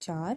4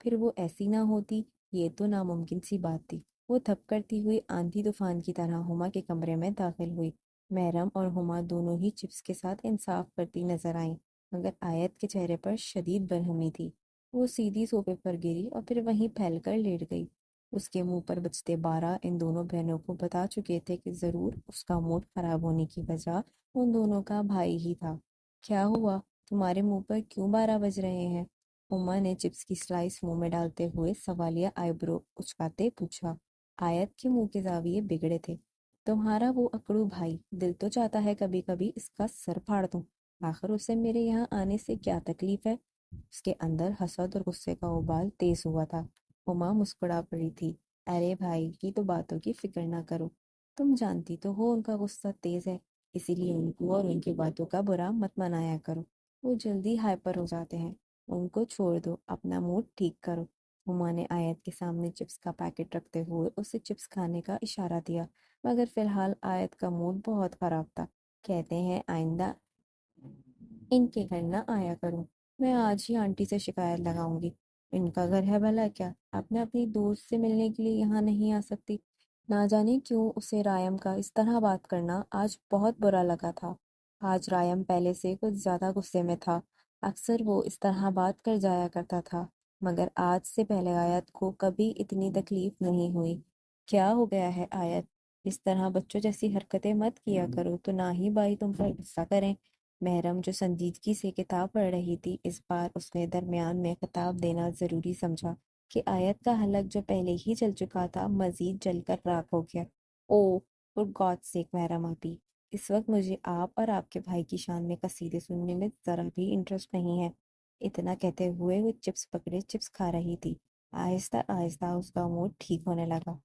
پھر وہ ایسی نہ ہوتی، یہ تو ناممکن سی بات تھی۔ وہ تھپ کرتی ہوئی آندھی طوفان کی طرح ہما کے کمرے میں داخل ہوئی۔ محرم اور ہما دونوں ہی چپس کے ساتھ انصاف کرتی نظر آئیں، مگر آیت کے چہرے پر شدید برہمی تھی۔ وہ سیدھی صوفے پر گری اور پھر وہیں پھیل کر لیٹ گئی۔ اس کے منہ پر بجتے 12 ان دونوں بہنوں کو بتا چکے تھے کہ ضرور اس کا موڈ خراب ہونے کی وجہ ان دونوں کا بھائی ہی تھا۔ کیا ہوا؟ تمہارے منہ پر کیوں 12 بج رہے ہیں؟ ہما نے چپس کی سلائس منہ میں ڈالتے ہوئے سوالیہ آئی برو اچکاتے پوچھا۔ آیت کے منہ کے زاویے بگڑے تھے۔ تمہارا وہ اکڑو بھائی، دل تو چاہتا ہے کبھی کبھی اس کا سر پھاڑ دوں۔ آخر اسے میرے یہاں آنے سے کیا تکلیف ہے؟ اس کے اندر حسد اور غصے کا ابال تیز ہوا تھا۔ ہما مسکرا پڑی تھی۔ ارے بھائی کی تو باتوں کی فکر نہ کرو، تم جانتی تو ہو ان کا غصہ تیز ہے، اسی لیے ان کو اور ان کی باتوں کا برا مت منایا کرو، وہ جلدی ہائپر ہو جاتے ہیں۔ ان کو چھوڑ دو، اپنا موڈ ٹھیک کرو۔ ہما نے آیت کے سامنے چپس کا پیکٹ رکھتے ہوئے اسے چپس کھانے کا اشارہ دیا، مگر فی الحال آیت کا موڈ بہت خراب تھا۔ کہتے ہیں آئندہ ان کے گھر نہ آیا کروں، میں آج ہی آنٹی سے شکایت لگاؤں گی۔ ان کا گھر ہے بھلا کیا؟ اب میں اپنی دوست سے ملنے کے لیے یہاں نہیں آ سکتی؟ نہ جانے کیوں اسے رائم کا اس طرح بات کرنا آج بہت برا لگا تھا۔ آج رائم پہلے سے کچھ زیادہ غصے میں تھا۔ اکثر وہ اس طرح بات کر جایا کرتا تھا، مگر آج سے پہلے آیت کو کبھی اتنی تکلیف نہیں ہوئی۔ کیا ہو گیا ہے آیت؟ اس طرح بچوں جیسی حرکتیں مت کیا کرو تو نہ ہی بھائی تم پر غصہ کریں۔ محرم جو سنجیدگی سے کتاب پڑھ رہی تھی، اس بار اس نے درمیان میں خطاب دینا ضروری سمجھا کہ آیت کا حلق جو پہلے ہی جل چکا تھا مزید جل کر راکھ ہو گیا۔ او فور گاڈ سیک محرم آپی، اس وقت مجھے آپ اور آپ کے بھائی کی شان میں قصیدے سننے میں ذرا بھی انٹرسٹ نہیں ہے۔ اتنا کہتے ہوئے وہ چپس پکڑے چپس کھا رہی تھی۔ آہستہ آہستہ اس کا موڈ ٹھیک ہونے لگا۔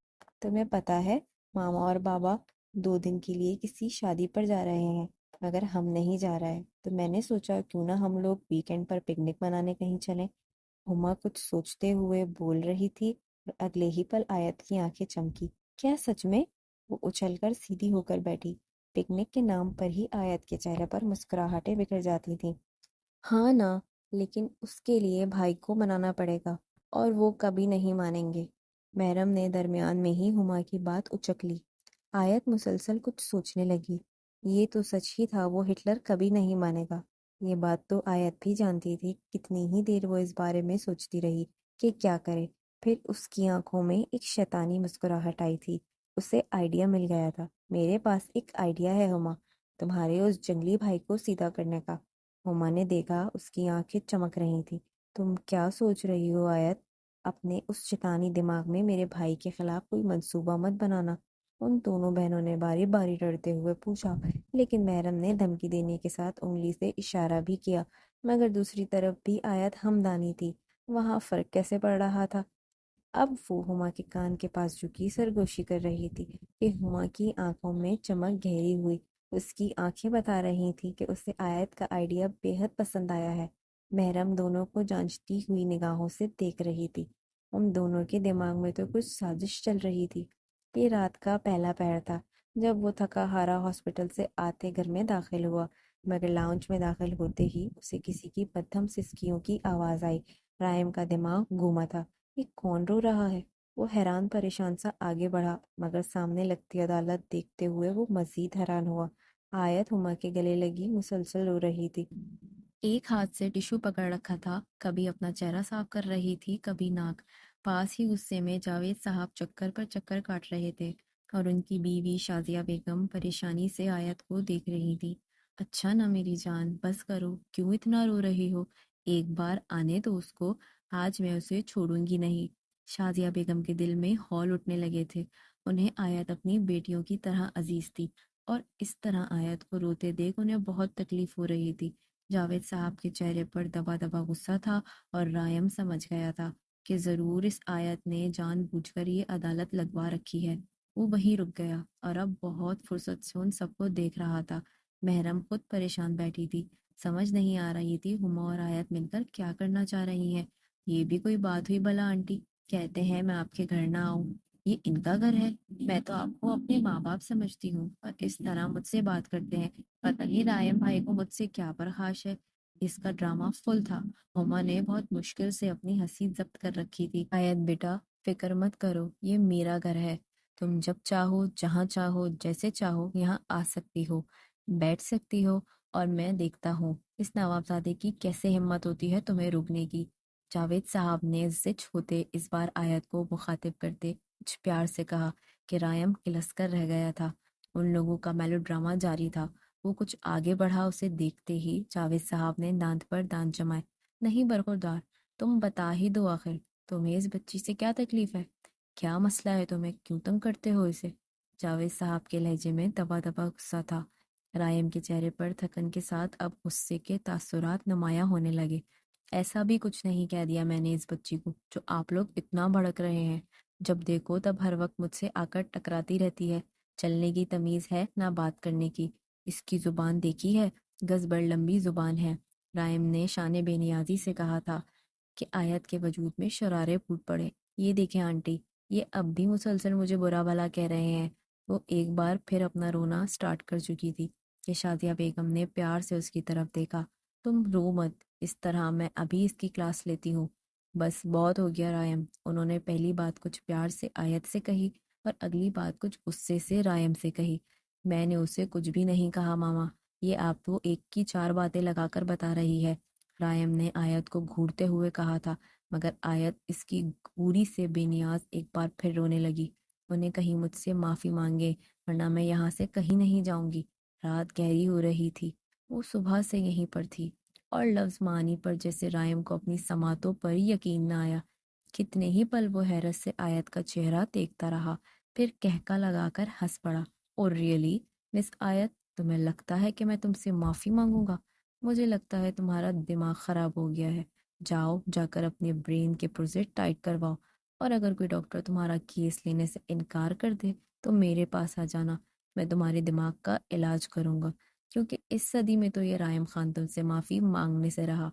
تمہیں پتا ہے ماما اور بابا 2 دن کے لیے کسی شادی پر جا رہے ہیں، مگر ہم نہیں جا رہے، تو میں نے سوچا کیوں نہ ہم لوگ ویکینڈ پر پکنک منانے کہیں چلیں۔ ہما کچھ سوچتے ہوئے بول رہی تھی اور اگلے ہی پل آیت کی آنکھیں چمکی۔ کیا سچ میں؟ وہ اچھل کر سیدھی ہو کر بیٹھی۔ پکنک کے نام پر ہی آیت کے چہرے پر مسکراہٹیں بکھر جاتی تھیں۔ ہاں نا، لیکن اس کے لیے بھائی کو منانا پڑے گا اور وہ کبھی نہیں مانیں گے۔ محرم نے درمیان میں ہی ہما کی بات اچک لی۔ آیت مسلسل کچھ سوچنے لگی۔ یہ تو سچ ہی تھا، وہ ہٹلر کبھی نہیں مانے گا۔ یہ بات تو آیت بھی جانتی تھی۔ کتنی ہی دیر وہ اس بارے میں سوچتی رہی کہ کیا کرے، پھر اس کی آنکھوں میں ایک شیطانی مسکراہٹ آئی تھی۔ اسے آئیڈیا مل گیا تھا۔ میرے پاس ایک آئیڈیا ہے ہما، تمہارے اس جنگلی بھائی کو سیدھا کرنے کا۔ ہما نے دیکھا اس کی آنکھیں چمک رہی تھیں۔ تم کیا سوچ رہی ہو آیت؟ اپنے اس شیطانی دماغ میں میرے بھائی کے خلاف کوئی منصوبہ مت بنانا، ان دونوں بہنوں نے باری باری ڈرتے ہوئے پوچھا۔ لیکن محرم نے دھمکی دینے کے ساتھ انگلی سے اشارہ بھی کیا، مگر دوسری طرف بھی آیت ہمدانی تھی، وہاں فرق کیسے پڑ رہا تھا؟ اب وہ ہما کے کان کے پاس جھکی سرگوشی کر رہی تھی کہ ہما کی آنکھوں میں چمک گہری ہوئی۔ اس کی آنکھیں بتا رہی تھی کہ اسے آیت کا آئیڈیا بے حد پسند آیا ہے۔ محرم دونوں کو جانچتی ہوئی نگاہوں سے دیکھ رہی تھی۔ ان دونوں کے دماغ میں تو کچھ سازش چل رہی تھی۔ یہ رات کا پہلا پہر تھا جب وہ تھکا ہارا ہاسپٹل سے آتے گھر میں داخل ہوا، مگر لاؤنج میں داخل ہوتے ہی اسے کسی کی بدہم سسکیوں کی آواز آئی۔ رائم کا دماغ گھوما تھا۔ یہ کون رو رہا ہے؟ وہ حیران پریشان سا آگے بڑھا، مگر سامنے لگتی عدالت دیکھتے ہوئے وہ مزید حیران ہوا۔ آیت ہما کے گلے لگی مسلسل رو رہی تھی۔ ایک ہاتھ سے ٹشو پکڑ رکھا تھا، کبھی اپنا چہرہ صاف کر رہی تھی، کبھی ناک۔ پاس ہی غصے میں جاوید صاحب چکر پر چکر کاٹ رہے تھے اور ان کی بیوی شازیہ بیگم پریشانی سے آیت کو دیکھ رہی تھی۔ اچھا نا میری جان، بس کرو، کیوں اتنا رو رہی ہو؟ ایک بار آنے تو اس کو، آج میں اسے چھوڑوں گی نہیں۔ شازیہ بیگم کے دل میں ہول اٹھنے لگے تھے۔ انہیں آیت اپنی بیٹیوں کی طرح عزیز تھی، اور اس طرح آیت کو روتے دیکھ انہیں بہت تکلیف ہو رہی تھی۔ جاوید صاحب کے چہرے پر دبا دبا غصہ تھا، اور رائم سمجھ گیا تھا کہ ضرور اس آیت نے جان بوجھ کر یہ عدالت لگوا رکھی ہے۔ وہ وہیں رک گیا اور اب بہت فرصت سے ان سب کو دیکھ رہا تھا۔ محرم خود پریشان بیٹھی تھی، سمجھ نہیں آ رہی تھی ہما اور آیت مل کر کیا کرنا چاہ رہی ہیں۔ یہ بھی کوئی بات ہوئی بھلا آنٹی؟ کہتے ہیں میں آپ کے گھر نہ آؤں، یہ ان کا گھر ہے؟ میں تو آپ کو اپنے ماں باپ سمجھتی ہوں اور اس طرح مجھ سے بات کرتے ہیں۔ پتہ نہیں رائم بھائی کو مجھ سے کیا پرخاش ہے۔ اس کا ڈرامہ فل تھا۔ ہما نے بہت مشکل سے اپنی ہنسی ضبط کر رکھی تھی۔ آیت بیٹا، فکر مت کرو، یہ میرا گھر ہے۔ تم جب چاہو، جہاں چاہو، جیسے چاہو یہاں آ سکتی ہو، بیٹھ سکتی ہو، اور میں دیکھتا ہوں اس نوابزادے کی کیسے ہمت ہوتی ہے تمہیں روکنے کی۔ جاوید صاحب نے زچ ہوتے اس بار آیت کو مخاطب کرتے کچھ پیار سے کہا کہ رائم کلس کر رہ گیا تھا۔ ان لوگوں کا میلو ڈرامہ جاری تھا۔ وہ کچھ آگے بڑھا، اسے دیکھتے ہی جاوید صاحب نے دانت پر دانت جمائے۔ نہیں برخوردار، تم بتا ہی دو آخر، تمہیں اس بچی سے کیا تکلیف ہے؟ کیا مسئلہ ہے تمہیں؟ کیوں تنگ کرتے ہو اسے؟ جاوید صاحب کے لہجے میں دبا دبا غصہ تھا۔ رائم کے چہرے پر تھکن کے ساتھ اب غصے کے تاثرات نمایاں ہونے لگے۔ ایسا بھی کچھ نہیں کہہ دیا میں نے اس بچی کو جو آپ لوگ اتنا بھڑک رہے ہیں۔ جب دیکھو تب ہر وقت مجھ سے آ کر ٹکراتی رہتی ہے۔ چلنے کی تمیز ہے نہ بات کرنے کی۔ اس کی زبان دیکھی ہے؟ گز بڑ لمبی زبان ہے۔ رائم نے شان بے نیازی سے کہا تھا کہ آیت کے وجود میں شرارے پھوٹ پڑے۔ یہ دیکھیں آنٹی، یہ اب بھی مسلسل مجھے برا بھلا کہہ رہے ہیں۔ وہ ایک بار پھر اپنا رونا سٹارٹ کر چکی تھی کہ شازیہ بیگم نے پیار سے اس کی طرف دیکھا۔ تم رو مت، اس طرح میں ابھی اس کی کلاس لیتی ہوں۔ بس بہت ہو گیا رائم۔ انہوں نے پہلی بات کچھ پیار سے آیت سے کہی اور اگلی بات کچھ غصے سے رائم سے کہی۔ میں نے اسے کچھ بھی نہیں کہا ماما، یہ آپ کو ایک کی چار باتیں لگا کر بتا رہی ہے۔ رائم نے آیت کو گھورتے ہوئے کہا تھا، مگر آیت اس کی گوری سے بے نیاز ایک بار پھر رونے لگی۔ انہیں کہیں مجھ سے معافی مانگے، ورنہ میں یہاں سے کہیں نہیں جاؤں گی۔ رات گہری ہو رہی تھی، وہ صبح سے یہیں پر تھی۔ اور لفظ معنی پر جیسے رائم کو اپنی سماعتوں پر یقین نہ آیا۔ کتنے ہی پل وہ حیرت سے آیت کا چہرہ دیکھتا رہا، پھر کہکا لگا کر ہنس پڑا۔ اور ریئلی مس آیت، تمہیں لگتا ہے کہ میں تم سے معافی مانگوں گا؟ مجھے لگتا ہے تمہارا دماغ خراب ہو گیا ہے۔ جاؤ، جا کر اپنے برین کے پرزے ٹائٹ کرواؤ، اور اگر کوئی ڈاکٹر تمہارا کیس لینے سے انکار کر دے تو میرے پاس آ جانا، میں تمہارے دماغ کا علاج کروں گا، کیونکہ اس صدی میں تو یہ رائم خان تم سے معافی مانگنے سے رہا۔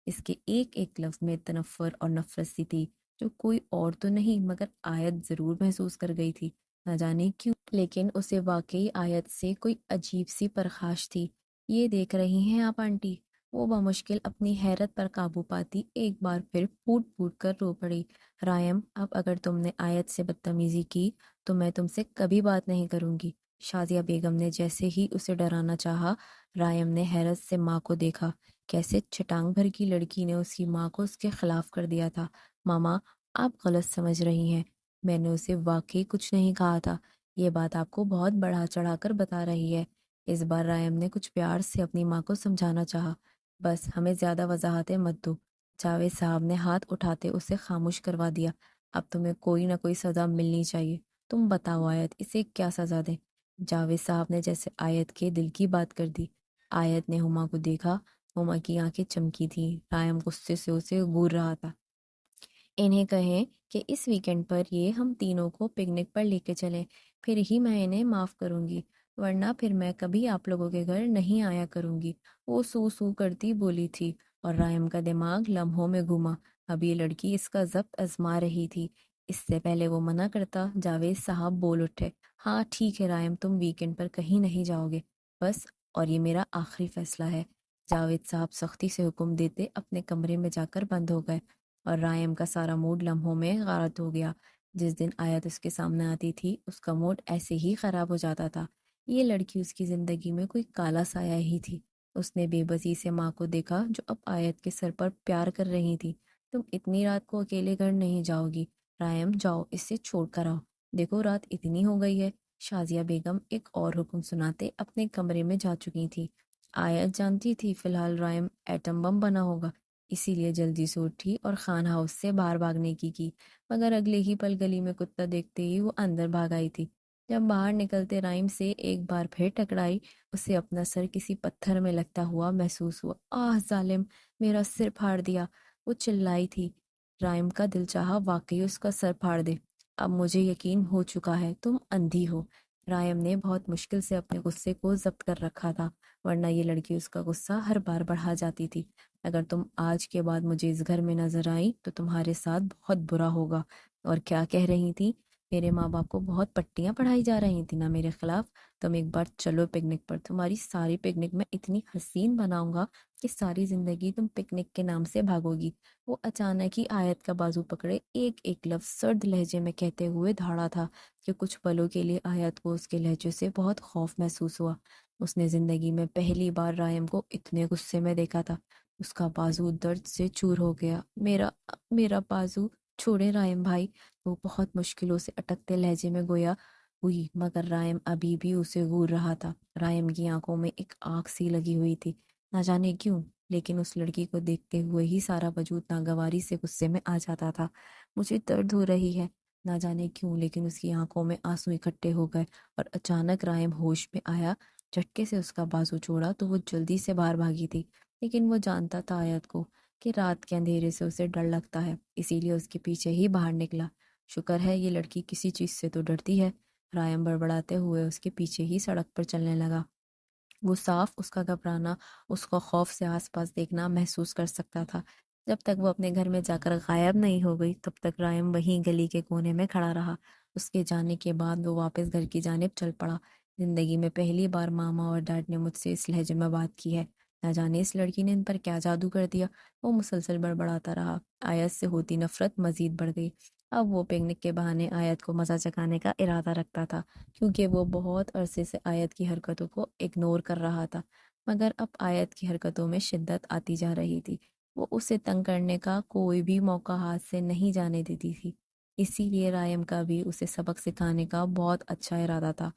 اس کے ایک ایک لفظ میں تنفر اور نفرت سی تھی، جو کوئی اور تو نہیں مگر آیت ضرور محسوس کر گئی تھی، نہ جانے کیوں، لیکن اسے واقعی آیت سے کوئی عجیب سی پرخاش تھی۔ یہ دیکھ رہی ہیں آپ آنٹی؟ وہ بمشکل اپنی حیرت پر قابو پاتی ایک بار پھر پھوٹ پھوٹ کر رو پڑی۔ رائم، اب اگر تم نے آیت سے بدتمیزی کی تو میں تم سے کبھی بات نہیں کروں گی۔ شازیہ بیگم نے جیسے ہی اسے ڈرانا چاہا، رائم نے حیرت سے ماں کو دیکھا۔ کیسے چھٹانگ بھر کی لڑکی نے اس کی ماں کو اس کے خلاف کر دیا تھا۔ ماما، آپ غلط سمجھ رہی ہیں، میں نے اسے واقعی کچھ نہیں کہا تھا۔ یہ بات آپ کو بہت بڑھا چڑھا کر بتا رہی ہے۔ اس بار رائم نے کچھ پیار سے اپنی ماں کو سمجھانا چاہا۔ بس ہمیں زیادہ وضاحتیں مت دو۔ جاوید صاحب نے ہاتھ اٹھاتے اسے خاموش کروا دیا۔ اب تمہیں کوئی نہ کوئی سزا ملنی چاہیے۔ تم بتاؤ آیت، اسے کیا سزا دیں؟ جاوید صاحب نے جیسے آیت کے دل کی بات کر دی۔ آیت نے ہما کو دیکھا، ہما کی آنکھیں چمکی تھیں۔ رائم غصے سے اسے گور رہا تھا۔ انہیں کہیں کہ اس ویکنڈ پر یہ ہم تینوں کو پکنک پر لے کے چلیں، پھر ہی میں انہیں معاف کروں گی، ورنہ پھر میں کبھی آپ لوگوں کے گھر نہیں آیا کروں گی۔ وہ سو سو کرتی بولی تھی، اور رائم کا دماغ لمحوں میں گھوما۔ اب یہ لڑکی اس کا ضبط آزما رہی تھی۔ اس سے پہلے وہ منع کرتا، جاوید صاحب بول اٹھے، ہاں ٹھیک ہے رائم، تم ویکنڈ پر کہیں نہیں جاؤ گے بس، اور یہ میرا آخری فیصلہ ہے۔ جاوید صاحب سختی سے حکم دیتے اپنے کمرے میں جا کر بند ہو گئے، اور رائم کا سارا موڈ لمحوں میں غارت ہو گیا۔ جس دن آیت اس کے سامنے آتی تھی اس کا موڈ ایسے ہی خراب ہو جاتا تھا۔ یہ لڑکی اس کی زندگی میں کوئی کالا سایہ ہی تھی۔ اس نے بے بسی سے ماں کو دیکھا جو اب آیت کے سر پر پیار کر رہی تھی۔ تم اتنی رات کو اکیلے گھر نہیں جاؤ گی رائم، جاؤ اس سے چھوڑ کر آؤ، دیکھو رات اتنی ہو گئی ہے۔ شازیہ بیگم ایک اور حکم سناتے اپنے کمرے میں جا چکی تھی۔ آیت جانتی تھی فی الحال رائم ایٹم بم بنا ہوگا، اسی لیے جلدی سے اٹھی اور خان ہاؤس سے باہر بھاگنے کی مگر اگلے ہی پل گلی میں کتا دیکھتے ہی وہ اندر بھاگ آئی تھی۔ جب باہر نکلتے رائم سے ایک بار پھر ٹکرائی، اسے اپنا سر کسی پتھر میں لگتا ہوا محسوس ہوا۔ آہ ظالم، میرا سر پھاڑ دیا، وہ چلائی تھی۔ رائم کا دل چاہا واقعی اس کا سر پھاڑ دے۔ اب مجھے یقین ہو چکا ہے تم اندھی ہو۔ رائم نے بہت مشکل سے اپنے غصے کو ضبط کر رکھا تھا، ورنہ یہ لڑکی اس کا غصہ ہر بار بڑھا جاتی تھی۔ اگر تم آج کے بعد مجھے اس گھر میں نظر آئی تو تمہارے ساتھ بہت برا ہوگا۔ اور کیا کہہ رہی تھی؟ میرے ماں باپ کو بہت پٹیاں پڑھائی جا رہی تھیں نا میرے خلاف. تم ایک بار چلو پکنک پر، تمہاری ساری پکنک میں اتنی حسین بناؤں گا کہ ساری زندگی تم پکنک کے نام سے بھاگو گی. وہ اچانک ہی آیت کا بازو پکڑے ایک ایک لفظ سرد لہجے میں کہتے ہوئے دھاڑا تھا کہ کچھ پلوں کے لیے آیت کو اس کے لہجے سے بہت خوف محسوس ہوا. اس نے زندگی میں پہلی بار رائم کو اتنے غصے میں دیکھا تھا. اس کا بازو درد سے چور ہو گیا. میرا میرا بازو چھوڑے رائم بھائی. وہ بہت مشکلوں سے اٹکتے لہجے میں گویا ہوئی، مگر رائم ابھی بھی اسے گور رہا تھا. رائم کی آنکھوں میں ایک آگ سی لگی ہوئی تھی، نہ جانے کیوں، لیکن اس لڑکی کو دیکھتے ہوئے ہی سارا وجود ناگواری سے غصے میں آ جاتا تھا. مجھے درد ہو رہی ہے، نہ جانے کیوں، لیکن اس کی آنکھوں میں آنسو اکٹھے ہو گئے اور اچانک رائم ہوش میں آیا. جھٹکے سے اس کا بازو چھوڑا تو وہ جلدی سے باہر بھاگی تھی، لیکن وہ جانتا تھا آیت کو کہ رات کے اندھیرے سے اسے ڈر لگتا ہے، اسی لیے اس کے پیچھے ہی باہر نکلا. شکر ہے یہ لڑکی کسی چیز سے تو ڈرتی ہے. رائم بڑبڑاتے ہوئے اس کے پیچھے ہی سڑک پر چلنے لگا. وہ صاف اس کا گھبرانا، اس کا خوف سے آس پاس دیکھنا محسوس کر سکتا تھا. جب تک وہ اپنے گھر میں جا کر غائب نہیں ہو گئی تب تک رائم وہیں گلی کے کونے میں کھڑا رہا. اس کے جانے کے بعد وہ واپس گھر کی جانب چل پڑا. زندگی میں پہلی بار ماما اور ڈیڈ نے مجھ سے اس لہجے میں بات کی ہے. نہ جانے اس لڑکی نے ان پر کیا جادو کر دیا. وہ مسلسل بڑبڑاتا رہا. آیت سے ہوتی نفرت مزید بڑھ گئی. اب وہ پکنک کے بہانے آیت کو مزہ چکانے کا ارادہ رکھتا تھا، کیونکہ وہ بہت عرصے سے آیت کی حرکتوں کو اگنور کر رہا تھا. مگر اب آیت کی حرکتوں میں شدت آتی جا رہی تھی. وہ اسے تنگ کرنے کا کوئی بھی موقع ہاتھ سے نہیں جانے دیتی تھی. اسی لیے رائم کا بھی اسے سبق سکھانے کا بہت اچھا ارادہ تھا.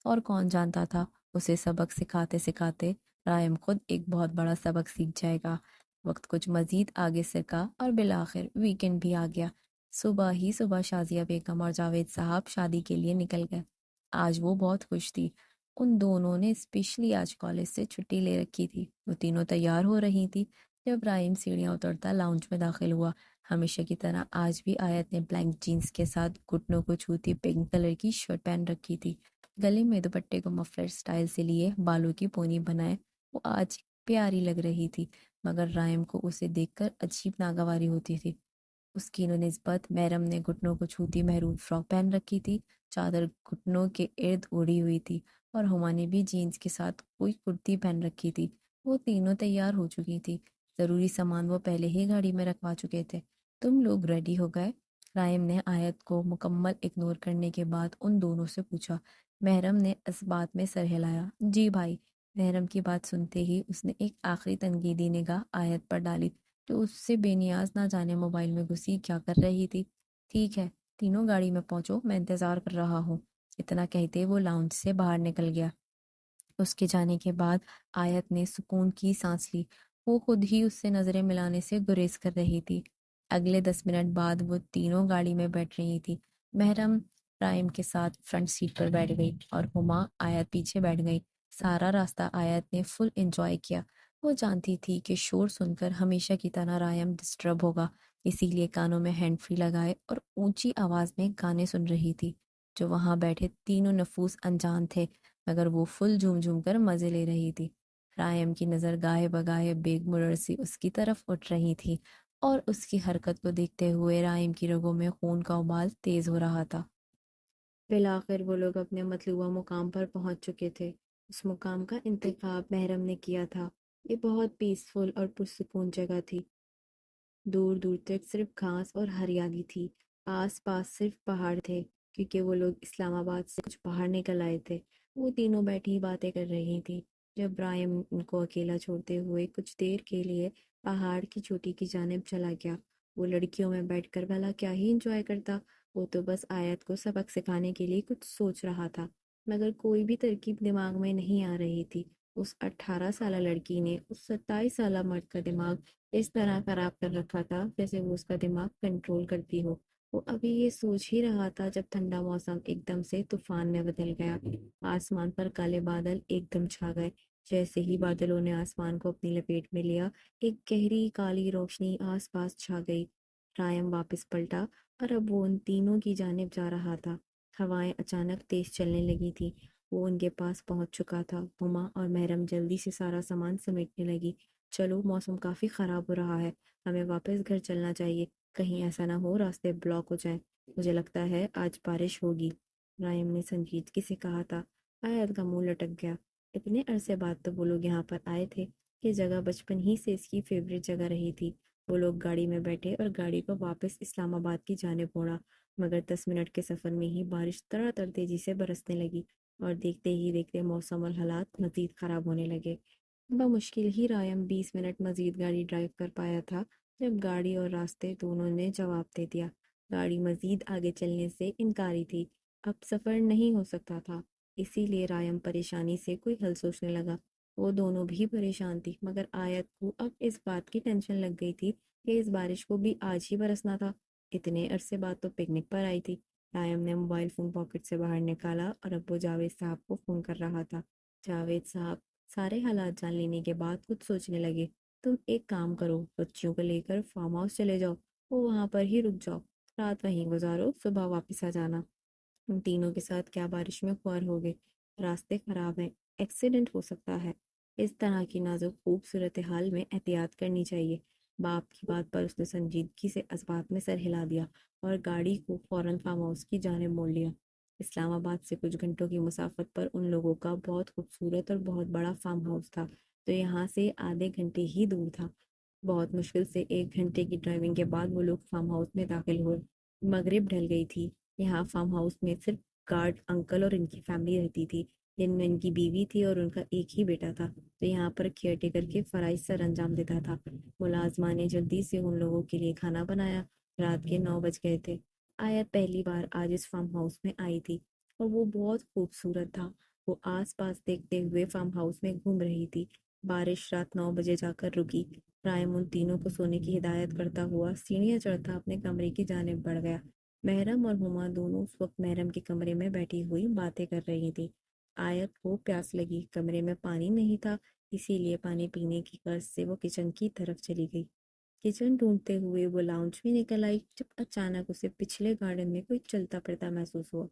اور کون جانتا تھا اسے سبق سکھاتے سکھاتے رائم خود ایک بہت بڑا سبق سیکھ جائے گا. وقت کچھ مزید آگے سرکا اور بالآخر ویکنڈ بھی آ گیا. صبح ہی صبح شازیہ بیگم اور جاوید صاحب شادی کے لیے نکل گئے. آج وہ بہت خوش تھی. ان دونوں نے اسپیشلی آج کالج سے چھٹی لے رکھی تھی. وہ تینوں تیار ہو رہی تھی جب رائم سیڑھیاں اترتا لاؤنج میں داخل ہوا. ہمیشہ کی طرح آج بھی آیت نے بلینک جینز کے ساتھ گھٹنوں کو چھوتی پنک کلر کی شرٹ پہن رکھی تھی. گلے میں دوپٹے کو مفلر سٹائل سے لیے بالوں کی پونی بنائے وہ آج پیاری لگ رہی تھی، مگر رائم کو اسے دیکھ کر عجیب ناگواری ہوتی تھی. اس کی نسبت محرم نے گھٹنوں کو چھوتی محروم فراک پہن رکھی تھی. چادر گھٹنوں کے ارد اڑی ہوئی تھی اور ہما نے بھی جینز کے ساتھ کوئی کرتی پہن رکھی تھی. وہ تینوں تیار ہو چکی تھی. ضروری سامان وہ پہلے ہی گاڑی میں رکھوا چکے تھے. تم لوگ ریڈی ہو گئے؟ رائم نے آیت کو مکمل اگنور کرنے کے بعد ان دونوں سے پوچھا. محرم نے اس بات میں سر ہلایا. جی بھائی. محرم کی بات سنتے ہی اس نے ایک آخری تنقیدی نگاہ آیت پر ڈالی جو اس سے بے نیاز نہ جانے موبائل میں گھسی کیا کر رہی تھی. ٹھیک ہے، تینوں گاڑی میں پہنچو، میں انتظار کر رہا ہوں. اتنا کہتے وہ لاؤنج سے باہر نکل گیا. اس کے جانے کے بعد آیت نے سکون کی سانس لی. وہ خود ہی اس سے نظریں ملانے سے گریز کر رہی تھی. اگلے 10 منٹ بعد وہ تینوں گاڑی میں بیٹھ رہی تھی. محرم رائم کے ساتھ فرنٹ سیٹ پر بیٹھ گئی اور ہما آیت پیچھے بیٹھ گئی. سارا راستہ آیت نے فل انجوائے کیا. وہ جانتی تھی کہ شور سن کر ہمیشہ کی طرح رائم ڈسٹرب ہوگا، اسی لیے کانوں میں ہینڈ فری لگائے اور اونچی آواز میں گانے سن رہی تھی. جو وہاں بیٹھے تینوں نفوس انجان تھے، مگر وہ فل جھوم جھوم کر مزے لے رہی تھی. رائم کی نظر گاہے بگاہے بیگ مرر سے اس کی طرف اٹھ رہی تھی اور اس کی حرکت کو دیکھتے ہوئے رائم کی رگوں میں خون کا ابال تیز ہو رہا تھا. بالآخر وہ لوگ اپنے مطلوبہ مقام پر پہنچ چکے تھے. اس مقام کا انتخاب محرم نے کیا تھا. یہ بہت پیسفل اور پرسکون جگہ تھی. دور دور تک صرف گھاس اور ہریالی تھی. آس پاس صرف پہاڑ تھے، کیونکہ وہ لوگ اسلام آباد سے کچھ باہر نکل آئے تھے. وہ تینوں بیٹھی باتیں کر رہی تھی جب رائم ان کو اکیلا چھوڑتے ہوئے کچھ دیر کے لیے پہاڑ کی چوٹی کی جانب چلا گیا. وہ لڑکیوں میں بیٹھ کر بھلا کیا ہی انجوائے کرتا. وہ تو بس آیت کو سبق سکھانے کے لیے کچھ سوچ رہا تھا، مگر کوئی بھی ترکیب دماغ میں نہیں آ رہی تھی. اس 18 سالہ لڑکی نے اس 27 سالہ مرد کا دماغ اس طرح خراب کر رکھا تھا جیسے وہ اس کا دماغ کنٹرول کرتی ہو. وہ ابھی یہ سوچ ہی رہا تھا جب ٹھنڈا موسم ایک دم سے طوفان میں بدل گیا. آسمان پر کالے بادل ایک دم چھا گئے. جیسے ہی بادلوں نے آسمان کو اپنی لپیٹ میں لیا، ایک گہری کالی روشنی آس پاس چھا گئی. رائم واپس پلٹا اور اب وہ ان تینوں کی جانب جا رہا تھا. ہوائیں اچانک تیز چلنے لگی تھی. وہ ان کے پاس پہنچ چکا تھا. ہما اور محرم جلدی سے سارا سامان سمیٹنے لگی. چلو، موسم کافی خراب ہو رہا ہے، ہمیں واپس گھر چلنا چاہیے، کہیں ایسا نہ ہو راستے بلاک ہو جائیں. مجھے لگتا ہے آج بارش ہوگی، رائم نے سنجیدگی سے کہا تھا۔ آیت کا منہ لٹک گیا۔ اتنے عرصے بعد تو وہ لوگ یہاں پر آئے تھے۔ یہ جگہ بچپن ہی سے اس کی فیوریٹ جگہ رہی تھی۔ وہ لوگ گاڑی میں بیٹھے اور گاڑی کو واپس اسلام آباد کی جانب موڑا، مگر 10 منٹ کے سفر میں ہی بارش تڑا تڑ تیزی سے برسنے لگی اور دیکھتے ہی دیکھتے موسم اور حالات مزید خراب ہونے لگے۔ بمشکل ہی رائم 20 منٹ مزید گاڑی ڈرائیو کر پایا تھا جب گاڑی اور راستے دونوں نے جواب دے دیا۔ گاڑی مزید آگے چلنے سے انکاری تھی۔ اب سفر نہیں ہو سکتا تھا۔ اسی لیے رائم پریشانی سے کوئی حل سوچنے لگا۔ وہ دونوں بھی پریشان تھی، مگر آیت کو اب اس بات کی ٹینشن لگ گئی تھی کہ اس بارش کو بھی آج ہی برسنا تھا۔ اتنے عرصے بعد تو پکنک پر آئی تھی۔ رائم نے موبائل فون پاکٹ سے باہر نکالا اور اب وہ جاوید صاحب کو فون کر رہا تھا۔ جاوید صاحب سارے حالات جان لینے کے بعد کچھ سوچنے لگے۔ تم ایک کام کرو، بچیوں کو لے کر فارم ہاؤس چلے جاؤ، وہ وہاں پر ہی رک جاؤ، رات وہیں گزارو، صبح واپس آ جانا۔ ان تینوں کے ساتھ کیا بارش میں خوار ہو گئے؟ راستے خراب ہیں، ایکسیڈنٹ ہو سکتا ہے۔ اس طرح کی نازک خوبصورت حال میں احتیاط کرنی چاہیے۔ باپ کی بات پر اس نے سنجیدگی سے اسباب میں سر ہلا دیا اور گاڑی کو فوراً فارم ہاؤس کی جانب موڑ لیا۔ اسلام آباد سے کچھ گھنٹوں کی مسافت پر ان لوگوں کا بہت خوبصورت اور بہت بڑا فارم ہاؤس تھا، تو یہاں سے آدھے گھنٹے ہی دور تھا۔ بہت مشکل سے 1 گھنٹے کی ڈرائیونگ کے بعد وہ لوگ فارم ہاؤس میں داخل ہوئے۔ مغرب ڈھل گئی تھی۔ یہاں فارم ہاؤس میں صرف گارڈ انکل اور ان کی فیملی رہتی تھی، جن میں ان کی بیوی تھی اور ان کا ایک ہی بیٹا تھا، تو یہاں پر کیئر ٹیکر کے فرائض سر انجام دیتا تھا۔ ملازمہ نے جلدی سے ان لوگوں کے لیے کھانا بنایا۔ رات کے 9 بج گئے تھے۔ آیت پہلی بار آج اس فارم ہاؤس میں آئی تھی اور وہ بہت خوبصورت تھا۔ وہ آس پاس دیکھتے ہوئے فارم ہاؤس میں گھوم رہی تھی۔ بارش رات 9 بجے جا کر رکی۔ رائم ان تینوں کو سونے کی ہدایت کرتا ہوا سیڑھیاں چڑھتا اپنے کمرے کی جانب بڑھ گیا۔ محرم اور ہما دونوں اس وقت محرم کے کمرے میں بیٹھی ہوئی باتیں کر رہی تھی۔ آیت کو پیاس لگی، کمرے میں پانی نہیں تھا، اسی لیے پانی پینے کی غرض سے وہ کچن کی طرف چلی گئی۔ کچن ڈھونڈتے ہوئے وہ لاؤنج میں نکل آئی جب اچانک اسے پچھلے گارڈن میں کوئی چلتا پھرتا محسوس ہوا۔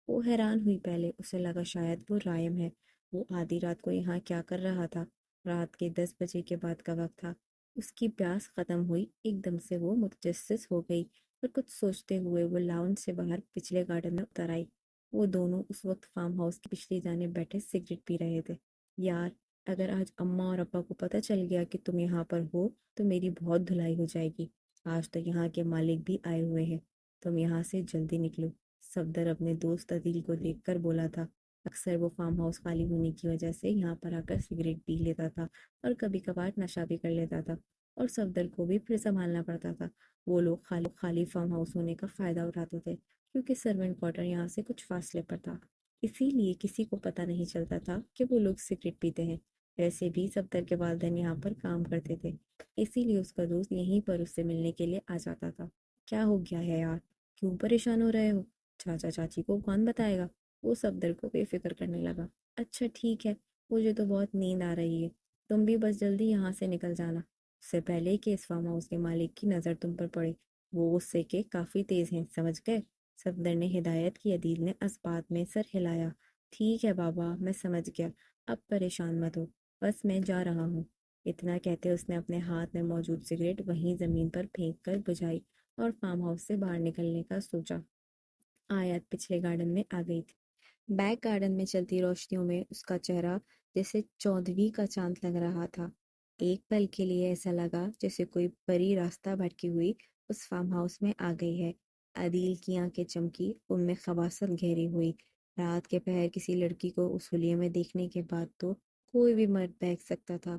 وہ حیران ہوئی، پہلے اسے لگا شاید وہ رائم ہے۔ وہ آدھی رات کو یہاں کیا کر رہا تھا؟ رات کے 10 بجے کے بعد کا وقت تھا۔ اس کی پیاس ختم ہوئی، ایک دم سے وہ متجسس ہو گئی اور کچھ سوچتے ہوئے وہ لاؤنج سے باہر پچھلے گارڈن میں اتر آئی۔ وہ دونوں اس وقت فارم ہاؤس کی پچھلی جانب بیٹھے سگریٹ پی رہے تھے۔ یار، اگر آج اماں اور ابا کو پتہ چل گیا کہ تم یہاں پر ہو تو میری بہت دھلائی ہو جائے گی۔ آج تو یہاں کے مالک بھی آئے ہوئے ہیں، تم یہاں سے جلدی نکلو۔ صفدر اپنے دوست عدیل کو دیکھ کر بولا تھا۔ اکثر وہ فارم ہاؤس خالی ہونے کی وجہ سے یہاں پر آ کر سگریٹ پی لیتا تھا اور کبھی کبھار نشہ بھی کر لیتا تھا، اور صفدر کو بھی پھر سنبھالنا پڑتا تھا۔ وہ لوگ خالی فارم ہاؤس ہونے کا فائدہ اٹھاتے تھے کیونکہ سرونٹ کوارٹر یہاں سے کچھ فاصلے پر تھا، اسی لیے کسی کو پتہ نہیں چلتا تھا کہ وہ لوگ سگریٹ پیتے ہیں۔ ویسے بھی صفدر کے والدین یہاں پر کام کرتے تھے، اسی لیے اس کا دوست یہیں پر اس سے ملنے کے لیے آ جاتا تھا۔ کیا ہو گیا ہے یار، کیوں پریشان ہو رہے ہو؟ چاچا چاچی کو کون بتائے گا؟ وہ صفدر کو بے فکر کرنے لگا۔ اچھا ٹھیک ہے، مجھے تو بہت نیند آ رہی ہے، تم بھی بس جلدی یہاں سے نکل جانا، اس سے پہلے کہ اس فارم ہاؤس کے مالک کی نظر تم پر پڑے۔ وہ غصے کے کافی تیز ہیں، سمجھ گئے؟ صفدر نے ہدایت کی۔ عدیل نے اسبات میں سر ہلایا۔ ٹھیک ہے بابا، میں سمجھ گیا، اب پریشان مت ہو، بس میں جا رہا ہوں۔ اتنا کہتے اس نے اپنے ہاتھ میں موجود سگریٹ وہیں زمین پر پھینک کر بجھائی اور فارم ہاؤس سے باہر نکلنے کا سوچا۔ آیت پچھلے گارڈن میں آ گئی تھی۔ بیک گارڈن میں چلتی روشنیوں میں اس کا چہرہ جیسے 14ویں کا چاند لگ رہا تھا۔ ایک پل کے لیے ایسا لگا جیسے کوئی پری راستہ بھٹکی ہوئی اس فارم ہاؤس میں آ گئی ہے۔ عدیل کی آنکھیں چمکی، ان میں خباثت گہری ہوئی۔ رات کے پہر کسی لڑکی کو اس حلیے میں دیکھنے کے بعد تو کوئی بھی مرد بہک سکتا تھا۔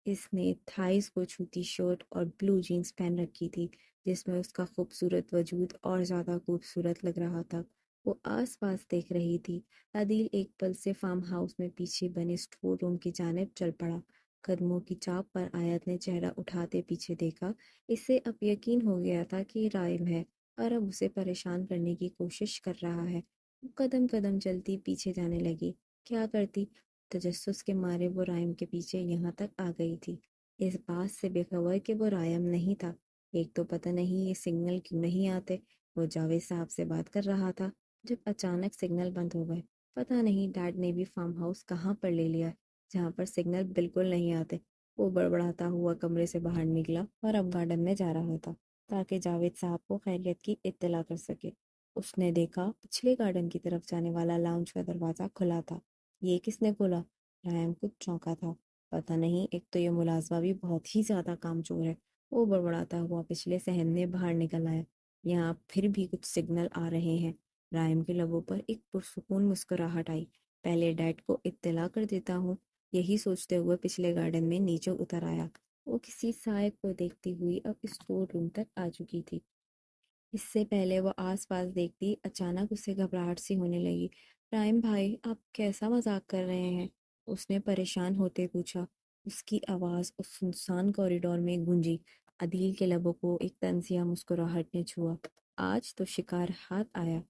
اس نے تھائیز کو چھوتی شرٹ اور بلو جینز پہن رکھی تھی، جس میں اس کا خوبصورت وجود اور زیادہ خوبصورت لگ رہا تھا۔ وہ آس پاس دیکھ رہی تھی۔ عدیل ایک پل سے فارم ہاؤس میں پیچھے بنے اسٹور روم کی جانب چل پڑا۔ قدموں کی چاپ پر آیت نے چہرہ اٹھاتے پیچھے دیکھا۔ اسے اب یقین ہو گیا تھا کہ یہ رائم ہے اور اب اسے پریشان کرنے کی کوشش کر رہا ہے۔ وہ قدم قدم چلتی پیچھے جانے لگی۔ کیا کرتی؟ تجسس کے مارے وہ رائم کے پیچھے یہاں تک آ گئی تھی، اس بات سے بے خبر کہ وہ رائم نہیں تھا۔ ایک تو پتہ نہیں یہ سگنل کیوں نہیں آتے۔ وہ جاوید صاحب سے بات کر رہا تھا جب اچانک سگنل بند ہو گئے۔ پتہ نہیں ڈیڈ نے بھی فارم ہاؤس کہاں پر لے لیا ہے جہاں پر سگنل بالکل نہیں آتے۔ وہ بڑبڑاتا ہوا کمرے سے باہر نکلا اور اب گارڈن میں جا رہا تھا تاکہ جاوید صاحب کو خیریت کی اطلاع کر سکے۔ اس نے دیکھا پچھلے گارڈن کی طرف جانے والا لاؤنج کا دروازہ کھلا تھا۔ یہ کس نے کھولا؟ رائم کچھ چونکا تھا۔ پتہ نہیں، ایک تو یہ ملازمہ بھی بہت ہی زیادہ کام چور ہے۔ وہ بڑبڑاتا ہوا پچھلے صحن میں باہر نکل آیا۔ یہاں پھر بھی کچھ سگنل آ رہے ہیں۔ رائم کے لبوں پر ایک پرسکون مسکراہٹ آئی۔ پہلے ڈیڈ کو اطلاع کر دیتا ہوں۔ یہی سوچتے ہوئے پچھلے گارڈن میں نیچے اتر آیا۔ وہ کسی سائے کو دیکھتی ہوئی اب اسٹور روم تک آ چکی تھی۔ اس سے پہلے وہ آس پاس دیکھتی، اچانک اسے گھبراہٹ سی ہونے لگی۔ رائم بھائی، آپ کیسا مذاق کر رہے ہیں؟ اس نے پریشان ہوتے پوچھا۔ اس کی آواز اس سنسان کوریڈور میں گونجی۔ عدیل کے لبوں کو ایک طنزیہ مسکراہٹ نے چھوا۔ آج تو شکار ہاتھ آیا۔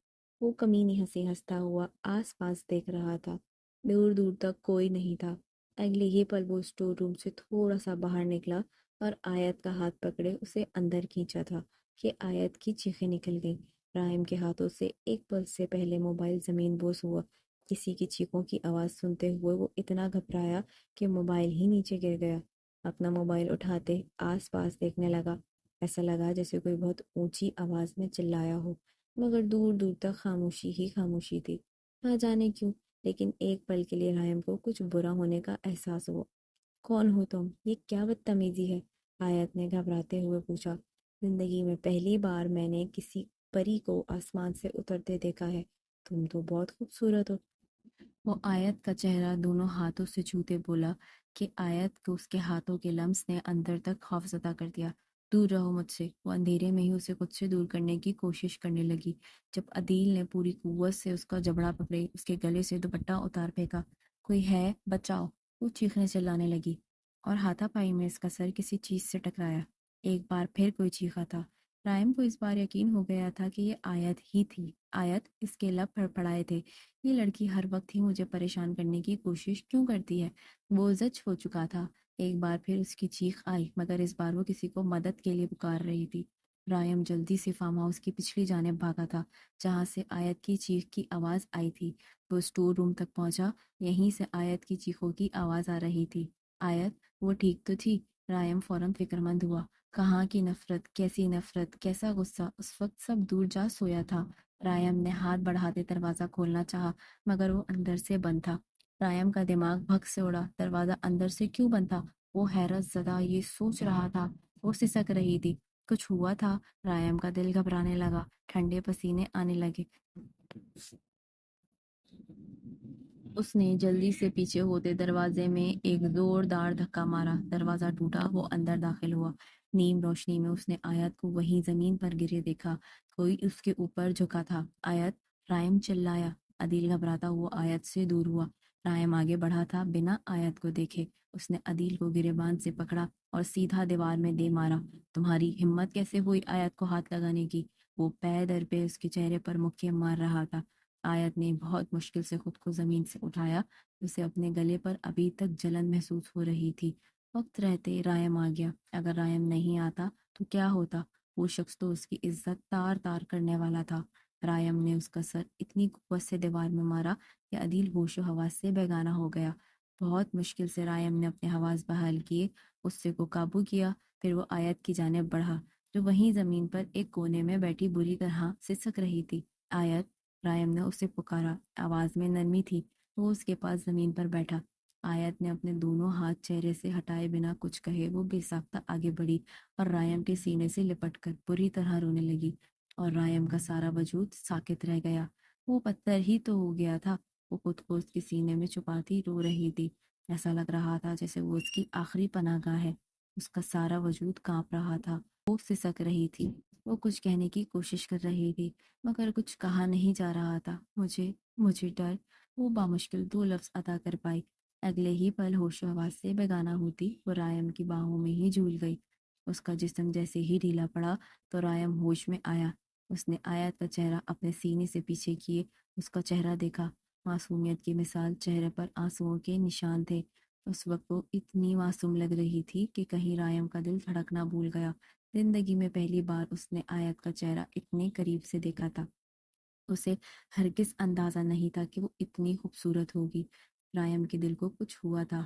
وہ کمینی ہنسی ہنستا ہوا آس پاس دیکھ رہا تھا۔ دور دور تک کوئی نہیں تھا۔ اگلے ہی پل وہ اسٹور روم سے تھوڑا سا باہر نکلا اور آیت کا ہاتھ پکڑے اسے اندر کھینچا تھا کہ آیت کی چیخیں نکل گئیں۔ رائم کے ہاتھوں سے ایک پل سے پہلے موبائل زمین بوس ہوا۔ کسی کی چیخوں کی آواز سنتے ہوئے وہ اتنا گھبرایا کہ موبائل ہی نیچے گر گیا۔ اپنا موبائل اٹھاتے آس پاس دیکھنے لگا۔ ایسا لگا جیسے کوئی بہت اونچی آواز میں چلایا ہو، مگر دور دور تک خاموشی ہی خاموشی تھی۔ نہ جانے کیوں، لیکن ایک پل کے لیے رائم کو کچھ برا ہونے کا احساس ہوا۔ کون ہو تم؟ یہ کیا بدتمیزی ہے؟ آیت نے گھبراتے ہوئے پوچھا۔ زندگی میں پہلی بار میں نے کسی پری کو آسمان سے اترتے دیکھا ہے۔ تم تو بہت خوبصورت ہو۔ وہ آیت کا چہرہ دونوں ہاتھوں سے چھوتے بولا کہ آیت کو اس کے ہاتھوں کے لمس نے اندر تک خوفزدہ کر دیا۔ دور رہو مجھ سے۔ وہ اندھیرے میں ہی اسے خود سے دور کرنے کی کوشش کرنے لگی۔ جب عدیل نے پوری قوت سے اس کا جبڑا پکڑے اس کے گلے سے دوپٹہ اتار پھینکا۔ کوئی ہے؟ بچاؤ! وہ چیخنے چلانے لگی اور ہاتھا پائی میں اس کا سر کسی چیز سے ٹکرایا۔ ایک بار پھر کوئی چیخا تھا۔ رائم کو اس بار یقین ہو گیا تھا کہ یہ آیت ہی تھی۔ آیت! اس کے لب پھڑپڑائے تھے۔ یہ لڑکی ہر وقت ہی مجھے پریشان کرنے کی کوشش کیوں کرتی ہے؟ وہ زچ ہو چکا تھا۔ ایک بار پھر اس کی چیخ آئی، مگر اس بار وہ کسی کو مدد کے لیے پکار رہی تھی۔ رائم جلدی سے فارم ہاؤس کی پچھلی جانب بھاگا تھا جہاں سے آیت کی چیخ کی آواز آئی تھی۔ وہ اسٹور روم تک پہنچا۔ یہیں سے آیت کی چیخوں کی آواز آ رہی تھی۔ آیت! وہ ٹھیک تو تھی؟ رائم فوراً فکر مند ہوا۔ کہاں کی نفرت، کیسی نفرت، کیسا غصہ! اس وقت سب دور جا سویا تھا۔ رائم نے ہاتھ بڑھاتے دروازہ کھولنا چاہا، مگر وہ اندر سے بند تھا۔ رائم کا دماغ بھگ سے اڑا۔ دروازہ اندر سے کیوں بند تھا؟ وہ حیرت زدہ یہ سوچ رہا تھا۔ وہ سسک رہی تھی۔ کچھ ہوا تھا۔ رائم کا دل گھبرانے لگا۔ ٹھنڈے پسینے آنے لگے۔ اس نے جلدی سے پیچھے ہوتے دروازے میں ایک زوردار دھکا مارا۔ دروازہ ٹوٹا۔ وہ اندر داخل ہوا۔ نیم روشنی میں اس نے آیت کو وہیں زمین پر گرے دیکھا۔ کوئی اس کے اوپر جھکا تھا۔ آیت! رائم چلایا۔ عدیل گھبراتا ہوا آیت سے دور ہوا۔ رائم آگے بڑھا تھا بنا آیت کو دیکھے۔ اس نے عدیل کو گریبان سے پکڑا اور سیدھا دیوار میں دے مارا۔ تمہاری ہمت کیسے ہوئی آیت کو ہاتھ لگانے کی؟ وہ پے در پہ اس کے چہرے پر مکے مار رہا تھا۔ آیت نے بہت مشکل سے خود کو زمین سے اٹھایا۔ اسے اپنے گلے پر ابھی تک جلن محسوس ہو رہی تھی۔ وقت رہتے رائم آ گیا۔ اگر رائم نہیں آتا تو کیا ہوتا؟ وہ شخص تو اس کی عزت تار تار کرنے والا تھا۔ رائم نے اس کا سر اتنی قوت سے دیوار میں مارا کہ عدیل ہوش و حواس سے بیگانہ ہو گیا۔ بہت مشکل سے رائم نے اپنے حواس بحال کیے، غصے کو قابو کیا۔ پھر وہ آیت کی جانب بڑھا جو وہیں زمین پر ایک کونے میں بیٹھی بری طرح سسک رہی تھی۔ آیت! رائم نے اسے پکارا۔ آواز میں نرمی تھی۔ وہ اس کے پاس زمین پر بیٹھا۔ آیت نے اپنے دونوں ہاتھ چہرے سے ہٹائے بنا کچھ کہے وہ بے ساختہ آگے بڑھی اور رائم کے سینے سے لپٹ کر بری طرح رونے لگی، اور رائم کا سارا وجود ساکت رہ گیا۔ وہ پتھر ہی تو ہو گیا تھا۔ وہ خود کو اس کے سینے میں چھپاتی رو رہی تھی۔ ایسا لگ رہا تھا جیسے وہ اس کی آخری پناہ گاہ ہے۔ اس کا سارا وجود کانپ رہا تھا۔ وہ سسک رہی تھی۔ وہ کچھ کہنے کی کوشش کر رہی تھی، مگر کچھ کہا نہیں جا رہا تھا۔ مجھے ڈر۔ وہ بامشکل دو لفظ ادا کر پائی۔ اگلے ہی پل ہوش و حواس سے بیگانہ ہوتی وہ رائم کی باہوں میں ہی جھول گئی۔ اس کا جسم جیسے ہی ڈھیلا پڑا تو رائم ہوش میں آیا۔ اس نے آیت کا چہرہ اپنے سینے سے پیچھے کیے اس کا چہرہ دیکھا۔ معصومیت کی مثال، چہرے پر آنسوؤں کے نشان تھے۔ اس وقت وہ اتنی معصوم لگ رہی تھی کہ کہیں رائم کا دل دھڑکنا بھول گیا۔ زندگی میں پہلی بار اس نے آیت کا چہرہ اتنے قریب سے دیکھا تھا۔ اسے ہرگز اندازہ نہیں تھا کہ وہ اتنی خوبصورت ہوگی۔ رائم کے دل کو کچھ ہوا تھا۔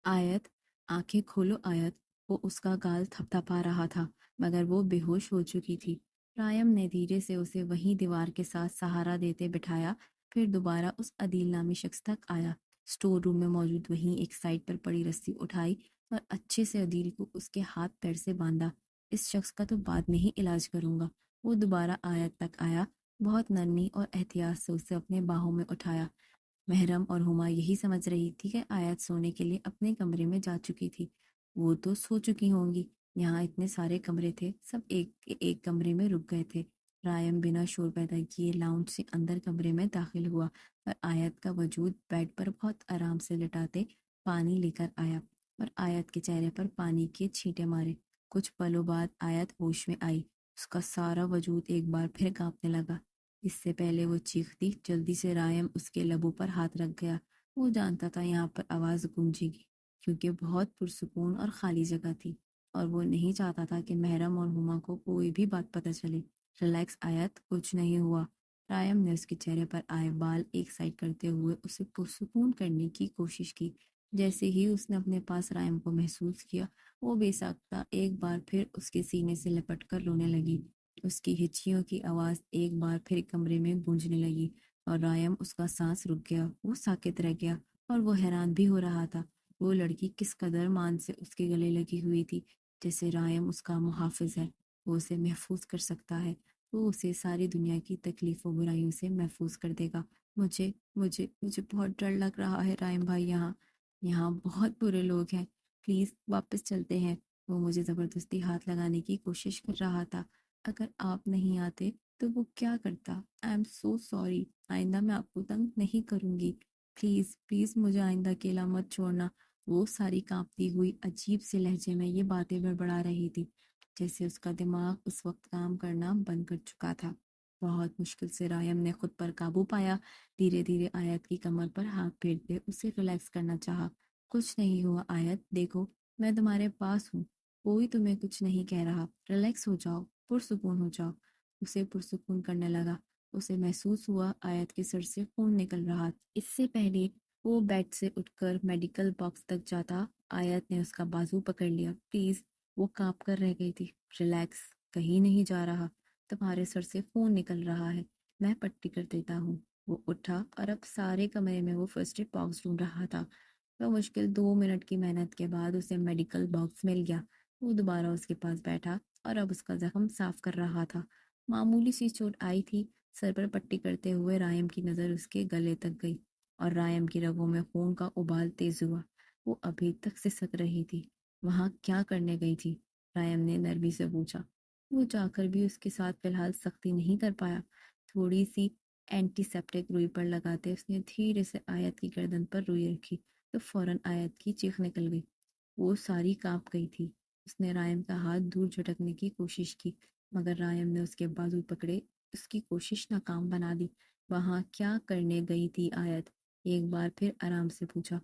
آیت! آنکھیں کھولو آیت! وہ اس کا گال تھپتھپا رہا تھا، مگر وہ بے ہوش ہو چکی تھی۔ رائم نے دھیرے سے اسے وہیں دیوار کے ساتھ سہارا دیتے بٹھایا، پھر دوبارہ اس عدیل نامی شخص تک آیا۔ اسٹور روم میں موجود وہیں ایک سائڈ پر پڑی رسی اٹھائی اور اچھے سے عدیل کو اس کے ہاتھ پیر سے باندھا۔ اس شخص کا تو بعد میں ہی علاج کروں گا۔ وہ دوبارہ آیت تک آیا، بہت نرمی اور احتیاط سے اسے اپنے باہوں میں اٹھایا۔ محرم اور ہما یہی سمجھ رہی تھی کہ آیت سونے کے لیے اپنے کمرے میں جا چکی تھی۔ وہ تو سو چکی ہوں گی، یہاں اتنے سارے کمرے تھے، سب ایک کمرے میں رک گئے تھے۔ رائم بنا شور پیدا کیے لاؤنج سے اندر کمرے میں داخل ہوا اور آیت کا وجود بیڈ پر بہت آرام سے لٹاتے پانی لے کر آیا اور آیت کے چہرے پر پانی کے چھینٹے مارے۔ کچھ پلوں بعد آیت ہوش میں آئی، اس کا سارا وجود ایک بار پھر کانپنے لگا۔ اس سے پہلے وہ چیختی، جلدی سے رائم اس کے لبوں پر ہاتھ رکھ گیا۔ وہ جانتا تھا یہاں پر آواز گونجے گی کیونکہ بہت پرسکون اور خالی جگہ تھی، اور وہ نہیں چاہتا تھا کہ محرم اور ہما کو کوئی بھی بات پتہ چلے۔ ریلیکس آیت، کچھ نہیں ہوا۔ رائم نے اس کے چہرے پر آئے بال ایک سائڈ کرتے ہوئے اسے پرسکون کرنے کی کوشش کی۔ جیسے ہی اس نے اپنے پاس رائم کو محسوس کیا، وہ بے ساختہ ایک بار پھر اس کے سینے سے لپٹ کر رونے لگی۔ اس کی ہچیوں کی آواز ایک بار پھر کمرے میں گونجنے لگی اور رائم اس کا سانس رک گیا، وہ ساکت رہ گیا اور وہ حیران بھی ہو رہا تھا۔ وہ لڑکی کس قدر مان سے اس کے گلے لگی ہوئی تھی، جیسے رائم اس کا محافظ ہے، وہ اسے محفوظ کر سکتا ہے، وہ اسے ساری دنیا کی تکلیف و برائیوں سے محفوظ کر دے گا۔ مجھے بہت ڈر لگ رہا ہے رائم بھائی، یہاں بہت برے لوگ ہیں، پلیز واپس چلتے ہیں۔ وہ مجھے زبردستی ہاتھ لگانے کی کوشش کر رہا تھا۔ اگر آپ نہیں آتے تو وہ کیا کرتا؟ آئی ایم سو سوری، آئندہ میں آپ کو تنگ نہیں کروں گی، پلیز پلیز مجھے آئندہ اکیلا مت چھوڑنا۔ وہ ساری کانپتی ہوئی عجیب سے لہجے میں یہ باتیں بڑبڑا رہی تھی، جیسے اس کا دماغ اس وقت کام کرنا بند کر چکا تھا۔ بہت مشکل سے رائم نے خود پر قابو پایا، دھیرے دھیرے آیت کی کمر پر ہاتھ پھیرتے اسے ریلیکس کرنا چاہا۔ کچھ نہیں ہوا آیت، دیکھو میں تمہارے پاس ہوں، کوئی تمہیں کچھ نہیں کہہ رہا، ریلیکس ہو جاؤ، پرسکون ہو جاؤ۔ اسے پرسکون کرنے لگا۔ اسے محسوس ہوا آیت کے سر سے خون نکل رہا۔ اس سے پہلے وہ بیڈ سے اٹھ کر میڈیکل باکس تک جاتا، آیت نے اس کا بازو پکڑ لیا۔ پلیز، وہ کانپ کر رہ گئی تھی۔ ریلیکس، کہیں نہیں جا رہا، تمہارے سر سے خون نکل رہا ہے، میں پٹی کر دیتا ہوں۔ وہ اٹھا اور اب سارے کمرے میں وہ فرسٹ ایڈ باکس ڈھونڈ رہا تھا۔ وہ مشکل 2 منٹ کی محنت کے بعد اسے میڈیکل باکس مل گیا۔ وہ دوبارہ اس کے پاس بیٹھا اور اب اس کا زخم صاف کر رہا تھا۔ معمولی سی چوٹ آئی تھی۔ سر پر پٹی کرتے ہوئے رائم کی نظر اس کے گلے تک گئی اور رائم کی رگوں میں خون کا ابال تیز ہوا۔ وہ ابھی تک سسک رہی تھی۔ وہاں کیا کرنے گئی تھی؟ رائم نے نرمی سے پوچھا۔ وہ جا کر بھی اس کے ساتھ فی الحال سختی نہیں کر پایا۔ تھوڑی سی اینٹی سیپٹک روئی پر لگاتے اس نے دھیرے سے آیت کی گردن پر روئی رکھی تو فوراً آیت کی چیخ نکل گئی۔ وہ ساری کانپ گئی تھی۔ اس نے رائم کا ہاتھ دور جھٹکنے کی کوشش کی، مگر رائم نے اس کے بازو پکڑے اس کی کوشش ناکام بنا دی۔ وہاں کیا کرنے گئی تھی آیت؟ ایک بار پھر آرام سے پوچھا۔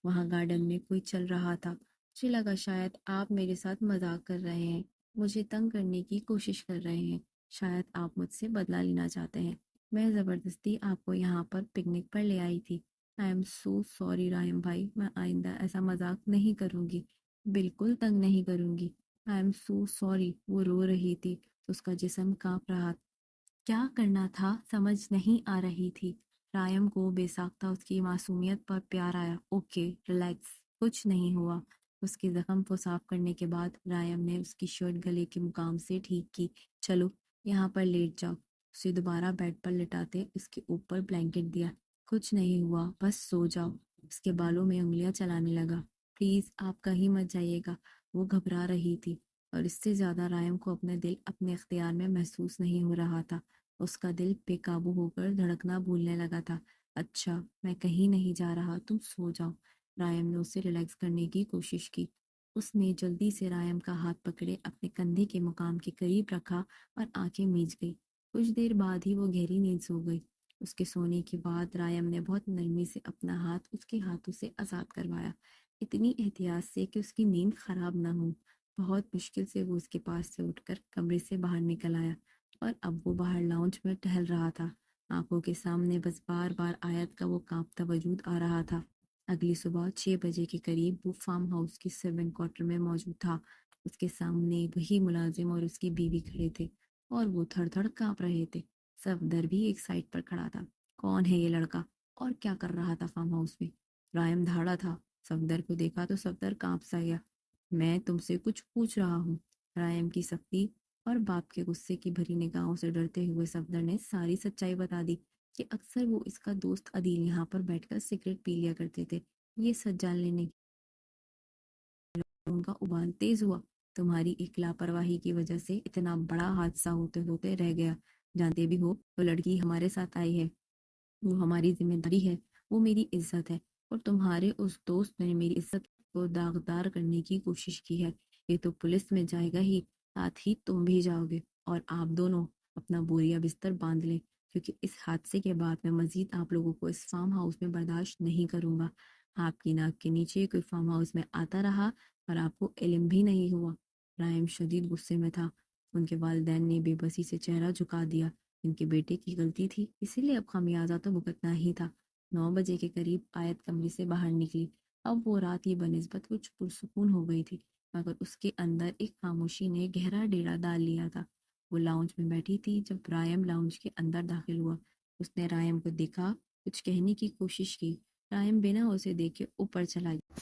وہاں گارڈن میں کوئی چل رہا تھا، مجھے لگا شاید آپ میرے ساتھ مذاق کر رہے ہیں، مجھے تنگ کرنے کی کوشش کر رہے ہیں، شاید آپ مجھ سے بدلہ لینا چاہتے ہیں۔ میں زبردستی آپ کو یہاں پر پکنک پر لے آئی تھی۔ I am so sorry rhyme بھائی، میں آئندہ ایسا مذاق نہیں کروں گی، بالکل تنگ نہیں کروں گی۔ I am so sorry. وہ رو رہی تھی، اس کا جسم کانپ رہا تھا۔ کیا کرنا تھا سمجھ نہیں آ رہی تھی۔ رائم کو بے ساختہ اس کی معصومیت پر پیار آیا۔ اوکے، ریلیکس، کچھ نہیں ہوا۔ اس کے زخم کو صاف کرنے کے بعد رائم نے اس کی شرٹ گلے کے مقام سے ٹھیک کی۔ چلو یہاں پر لیٹ جاؤ۔ اسے دوبارہ بیڈ پر لٹاتے اس کے اوپر بلینکٹ دیا۔ کچھ نہیں ہوا، بس سو جاؤ۔ اس کے بالوں میں انگلیاں چلانے لگا۔ پلیز آپ کہیں مت جائیے گا۔ وہ گھبرا رہی تھی اور اس سے زیادہ رائم کو اپنے دل اپنے اختیار میں محسوس نہیں ہو رہا تھا۔ اس کا دل بے قابو ہو کر دھڑکنا بھولنے لگا تھا۔ اچھا، میں کہیں نہیں جا رہا، تم سو جاؤ۔ رائم نے اسے ریلیکس کرنے کی کوشش کی۔ اس نے جلدی سے رائم کا ہاتھ پکڑے اپنے کندھے کے مقام کے قریب رکھا اور آنکھیں میچ گئی۔ کچھ دیر بعد ہی وہ گہری نیند سو گئی۔ اس کے سونے کے بعد رائم نے بہت نرمی سے اپنا ہاتھ اس کے ہاتھوں سے آزاد کروایا، اتنی احتیاط سے کہ اس کی نیند خراب نہ ہو۔ بہت مشکل سے وہ اس کے پاس سے اٹھ کر کمرے سے باہر نکل آیا اور اب وہ باہر لاؤنج میں ٹہل رہا تھا۔ آنکھوں کے سامنے بس بار بار آیت کا وہ کانپتا وجود آ رہا تھا۔ اگلی صبح 6 بجے کے قریب وہ فارم ہاؤس کی سرونٹ کوارٹر میں موجود تھا۔ اس کے سامنے وہی ملازم اور اس کی بیوی کھڑے تھے اور وہ تھڑ تھڑ کانپ رہے تھے۔ صفدر بھی ایک سائڈ پر کھڑا تھا۔ کون ہے یہ لڑکا اور کیا کر رہا تھا فارم ہاؤس میں؟ رائم دھاڑا تھا۔ صفدر کو دیکھا تو صفدر کانپ سا گیا۔ میں تم سے کچھ پوچھ رہا ہوں۔ رائم کی سختی اور باپ کے غصے کی بھری نگاہوں سے ڈرتے ہوئے صفدر نے ساری سچائی بتا دی کہ اکثر وہ اس کا دوست عدیل یہاں پر بیٹھ کر سگریٹ پی لیا کرتے تھے۔ یہ سچ جان لینے ان کا ابال تیز ہوا۔ تمہاری ایک لاپرواہی کی وجہ سے اتنا بڑا حادثہ ہوتے ہوتے رہ گیا۔ جانتے بھی ہو وہ لڑکی ہمارے ساتھ آئی ہے، وہ ہماری ذمہ داری ہے، وہ میری عزت ہے، اور تمہارے اس دوست نے میری عزت کو داغدار کرنے کی کوشش کی ہے۔ یہ تو پولیس میں جائے گا ہی، ساتھ ہی تم بھی جاؤ گے، اور آپ دونوں اپنا بوریا بستر باندھ لیں، کیونکہ اس حادثے کے بعد میں مزید آپ لوگوں کو اس فارم ہاؤس میں برداشت نہیں کروں گا۔ آپ کی ناک کے نیچے کوئی فارم ہاؤس میں آتا رہا اور آپ کو علم بھی نہیں ہوا۔ رائم شدید غصے میں تھا۔ ان کے والدین نے بے بسی سے چہرہ جھکا دیا۔ ان کے بیٹے کی غلطی تھی، اسی لیے اب خمیازہ تو بھگتنا ہی تھا۔ 9 بجے کے قریب آیت کمرے سے باہر نکلی۔ اب وہ رات ہی بنسبت کچھ پرسکون ہو گئی تھی، مگر اس کے اندر ایک خاموشی نے گہرا ڈیرا ڈال لیا تھا۔ وہ لاؤنج میں بیٹھی تھی جب رائم لاؤنج کے اندر داخل ہوا۔ اس نے رائم کو دیکھا، کچھ کہنے کی کوشش کی۔ رائم بنا اسے دیکھے اوپر چلا گیا۔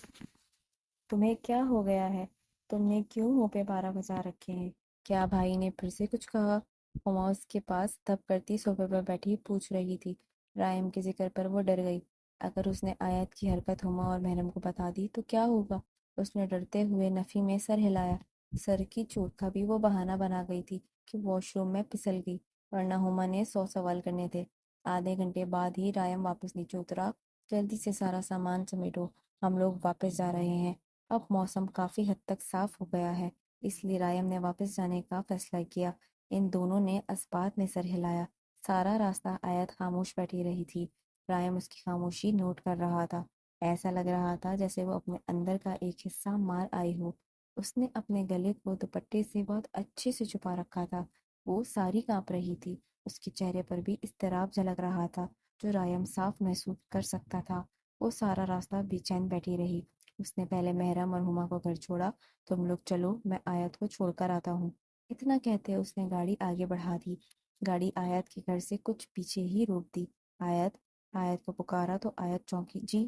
تمہیں کیا ہو گیا ہے؟ تم نے کیوں منہ پہ 12 بجا رکھے ہیں؟ کیا بھائی نے پھر سے کچھ کہا؟ ہما اس کے پاس دب کرتی صوفے پر بیٹھی پوچھ رہی تھی۔ رائم کے ذکر پر وہ ڈر گئی۔ اگر اس نے آیت کی حرکت ہما اور محرم کو بتا دی تو کیا ہوگا؟ اس نے ڈرتے ہوئے نفی میں سر ہلایا۔ سر کی چوٹ کا بھی وہ بہانہ بنا گئی تھی کہ واش روم میں پھسل گئی، ورنہ ہما نے 100 سوال کرنے تھے۔ آدھے گھنٹے بعد ہی رائم واپس نیچے اترا۔ جلدی سے سارا سامان سمیٹو، ہم لوگ واپس جا رہے ہیں۔ اب موسم کافی حد تک صاف ہو گیا ہے، اس لیے رائم نے واپس جانے کا فیصلہ کیا۔ ان دونوں نے اسبات میں سر ہلایا۔ سارا راستہ آیت خاموش بیٹھی رہی تھی۔ رائم اس کی خاموشی نوٹ کر رہا تھا۔ ایسا لگ رہا تھا جیسے وہ اپنے اندر کا ایک حصہ مار آئی ہو۔ اس نے اپنے گلے کو دوپٹے سے بہت اچھے سے چھپا رکھا تھا۔ وہ ساری کانپ رہی تھی۔ اس کے چہرے پر بھی اضطراب جھلک رہا تھا جو رائم صاف محسوس کر سکتا تھا۔ وہ سارا راستہ بے چین بیٹھی رہی۔ اس نے پہلے محرم اور ہما کو گھر چھوڑا۔ تم لوگ چلو، میں آیت کو چھوڑ کر آتا ہوں۔ اتنا کہتے اس نے گاڑی آگے بڑھا دی۔ گاڑی آیت کے گھر سے کچھ پیچھے ہی روک دی۔ آیت آیت کو پکارا تو آیت چونکی۔ جی،